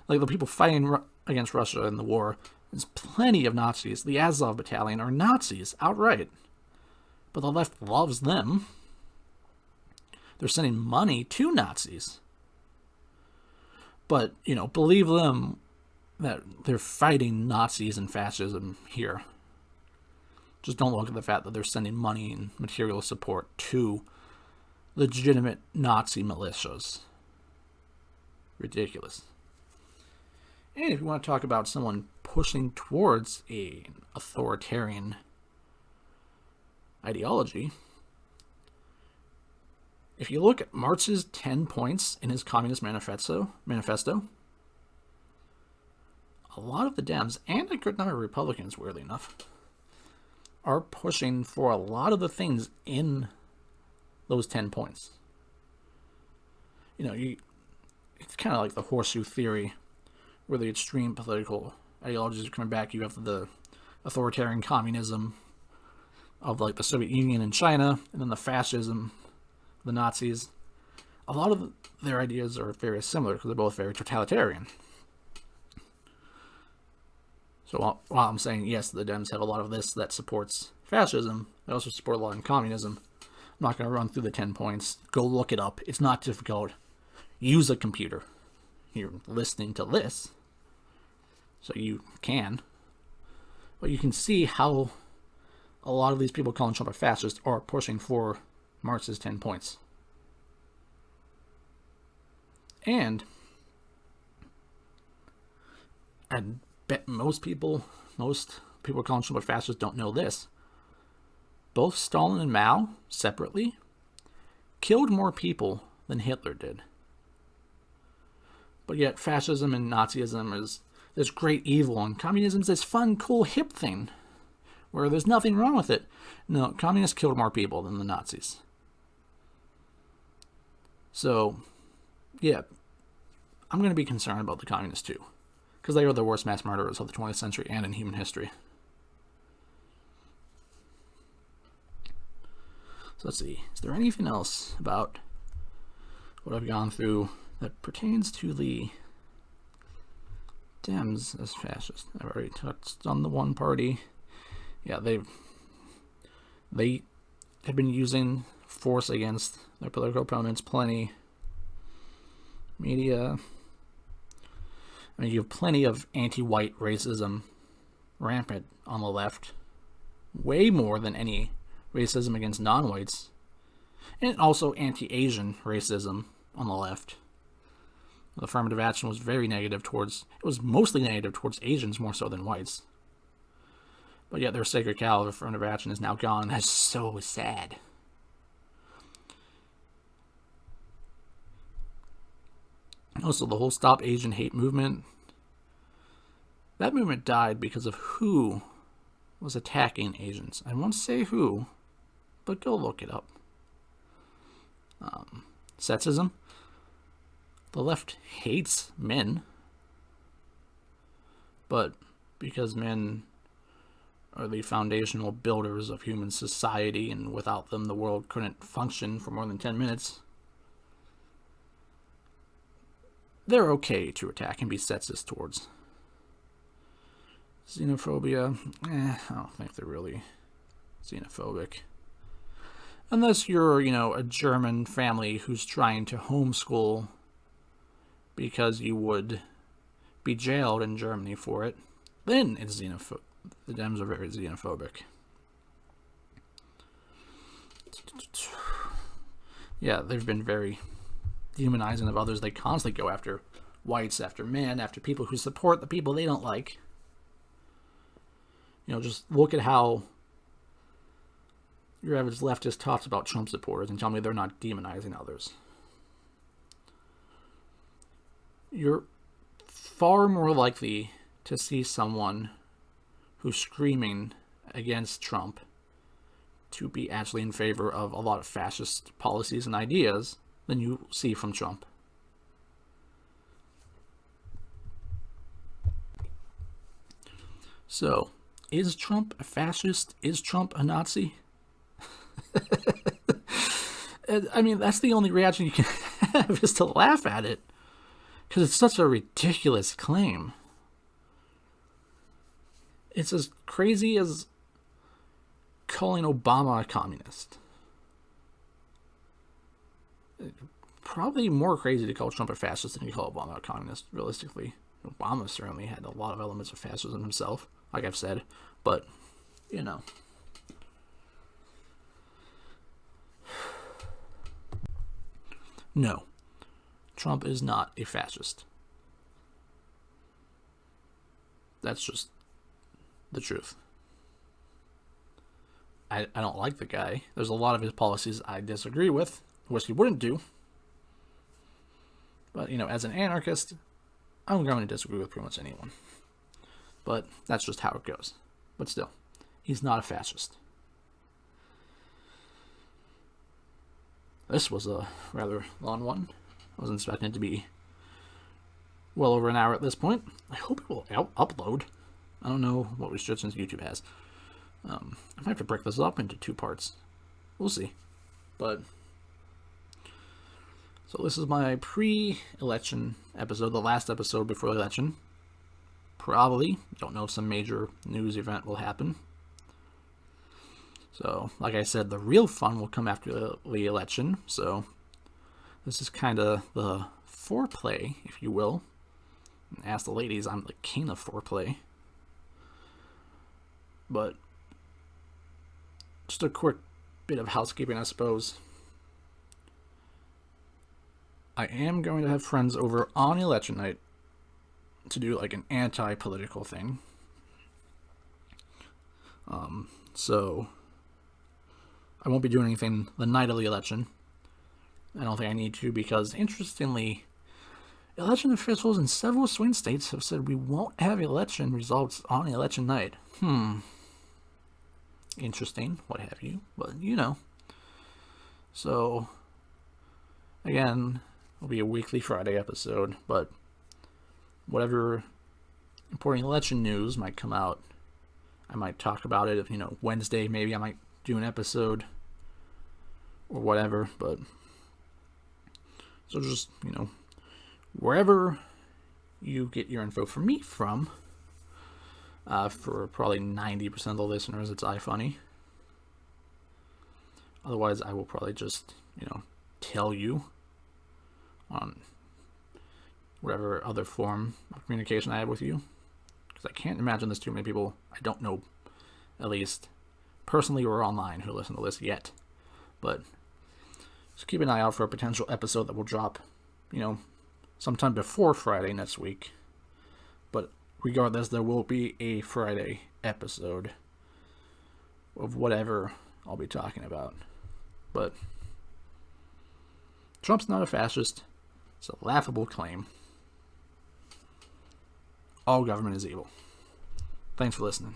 Like, the people fighting against Russia in the war, there's plenty of Nazis. The Azov Battalion are Nazis, outright. But the left loves them. They're sending money to Nazis. But, believe them that they're fighting Nazis and fascism here. Just don't look at the fact that they're sending money and material support to legitimate Nazi militias. Ridiculous. And if you want to talk about someone pushing towards an authoritarian ideology, if you look at Marx's 10 points in his Communist Manifesto, a lot of the Dems, and a good number of Republicans, weirdly enough, are pushing for a lot of the things in those 10 points. It's kind of like the horseshoe theory, where the extreme political ideologies are coming back. You have the authoritarian communism of like the Soviet Union and China, and then the fascism, the Nazis. A lot of their ideas are very similar because they're both very totalitarian. So while I'm saying, yes, the Dems have a lot of this that supports fascism, they also support a lot in communism. I'm not going to run through the 10 points. Go look it up. It's not difficult. Use a computer. You're listening to this, so you can. But you can see how a lot of these people calling Trump a fascist are pushing for Marx's 10 points. And I bet most people calling Trump a fascist don't know this. Both Stalin and Mao, separately, killed more people than Hitler did. But yet fascism and Nazism is this great evil, and communism is this fun, cool, hip thing where there's nothing wrong with it. No, communists killed more people than the Nazis. So, yeah, I'm going to be concerned about the communists too, because they are the worst mass murderers of the 20th century and in human history. So let's see, is there anything else about what I've gone through that pertains to the Dems as fascist? I've already touched on the one party. Yeah, they have been using force against their political opponents plenty. Media. I mean, you have plenty of anti-white racism rampant on the left. Way more than any racism against non-whites. And also anti-Asian racism on the left. The affirmative action was very negative towards, it was mostly negative towards Asians more so than whites. But yet their sacred cow of affirmative action is now gone. That's so sad. Also, the whole Stop Asian Hate movement, that movement died because of who was attacking Asians. I won't say who, but go look it up. Sexism. The left hates men, but because men are the foundational builders of human society, and without them the world couldn't function for more than 10 minutes, they're okay to attack and be sexist towards. Xenophobia, I don't think they're really xenophobic. Unless you're, a German family who's trying to homeschool because you would be jailed in Germany for it, then it's xenophobic. The Dems are very xenophobic. Yeah, they've been very demonizing of others. They constantly go after whites, after men, after people who support the people they don't like. Just look at how your average leftist talks about Trump supporters and tell me they're not demonizing others. You're far more likely to see someone who's screaming against Trump to be actually in favor of a lot of fascist policies and ideas than you see from Trump. So, is Trump a fascist? Is Trump a Nazi? I mean, that's the only reaction you can have, is to laugh at it. Because it's such a ridiculous claim. It's as crazy as calling Obama a communist. Probably more crazy to call Trump a fascist than to call Obama a communist, realistically. Obama certainly had a lot of elements of fascism himself, like I've said, but, you know. No, Trump is not a fascist. That's just the truth. I don't like the guy. There's a lot of his policies I disagree with, which he wouldn't do. But, you know, as an anarchist, I'm going to disagree with pretty much anyone. But that's just how it goes. But still, he's not a fascist. This was a rather long one. I wasn't expecting it to be well over an hour at this point. I hope it will upload. I don't know what restrictions YouTube has. I might have to break this up into 2 parts. We'll see. But so this is my pre-election episode, the last episode before the election. Probably. Don't know if some major news event will happen. So, like I said, the real fun will come after the election. So, this is kind of the foreplay, if you will. Ask the ladies, I'm the king of foreplay. But, just a quick bit of housekeeping, I suppose. I am going to have friends over on election night to do like an anti-political thing. So I won't be doing anything the night of the election. I don't think I need to because, interestingly, election officials in several swing states have said we won't have election results on election night. Interesting, what have you, but you know. So, again, it'll be a weekly Friday episode, but whatever important election news might come out, I might talk about it. If, you know, Wednesday, maybe I might do an episode or whatever, but so just, you know, wherever you get your info from me from, for probably 90% of the listeners, it's iFunny. Otherwise, I will probably just, you know, tell you on whatever other form of communication I have with you. Because I can't imagine there's too many people I don't know, at least personally or online, who listen to this yet. But just keep an eye out for a potential episode that will drop, you know, sometime before Friday next week. But regardless, there will be a Friday episode of whatever I'll be talking about. But Trump's not a fascist. It's a laughable claim. All government is evil. Thanks for listening.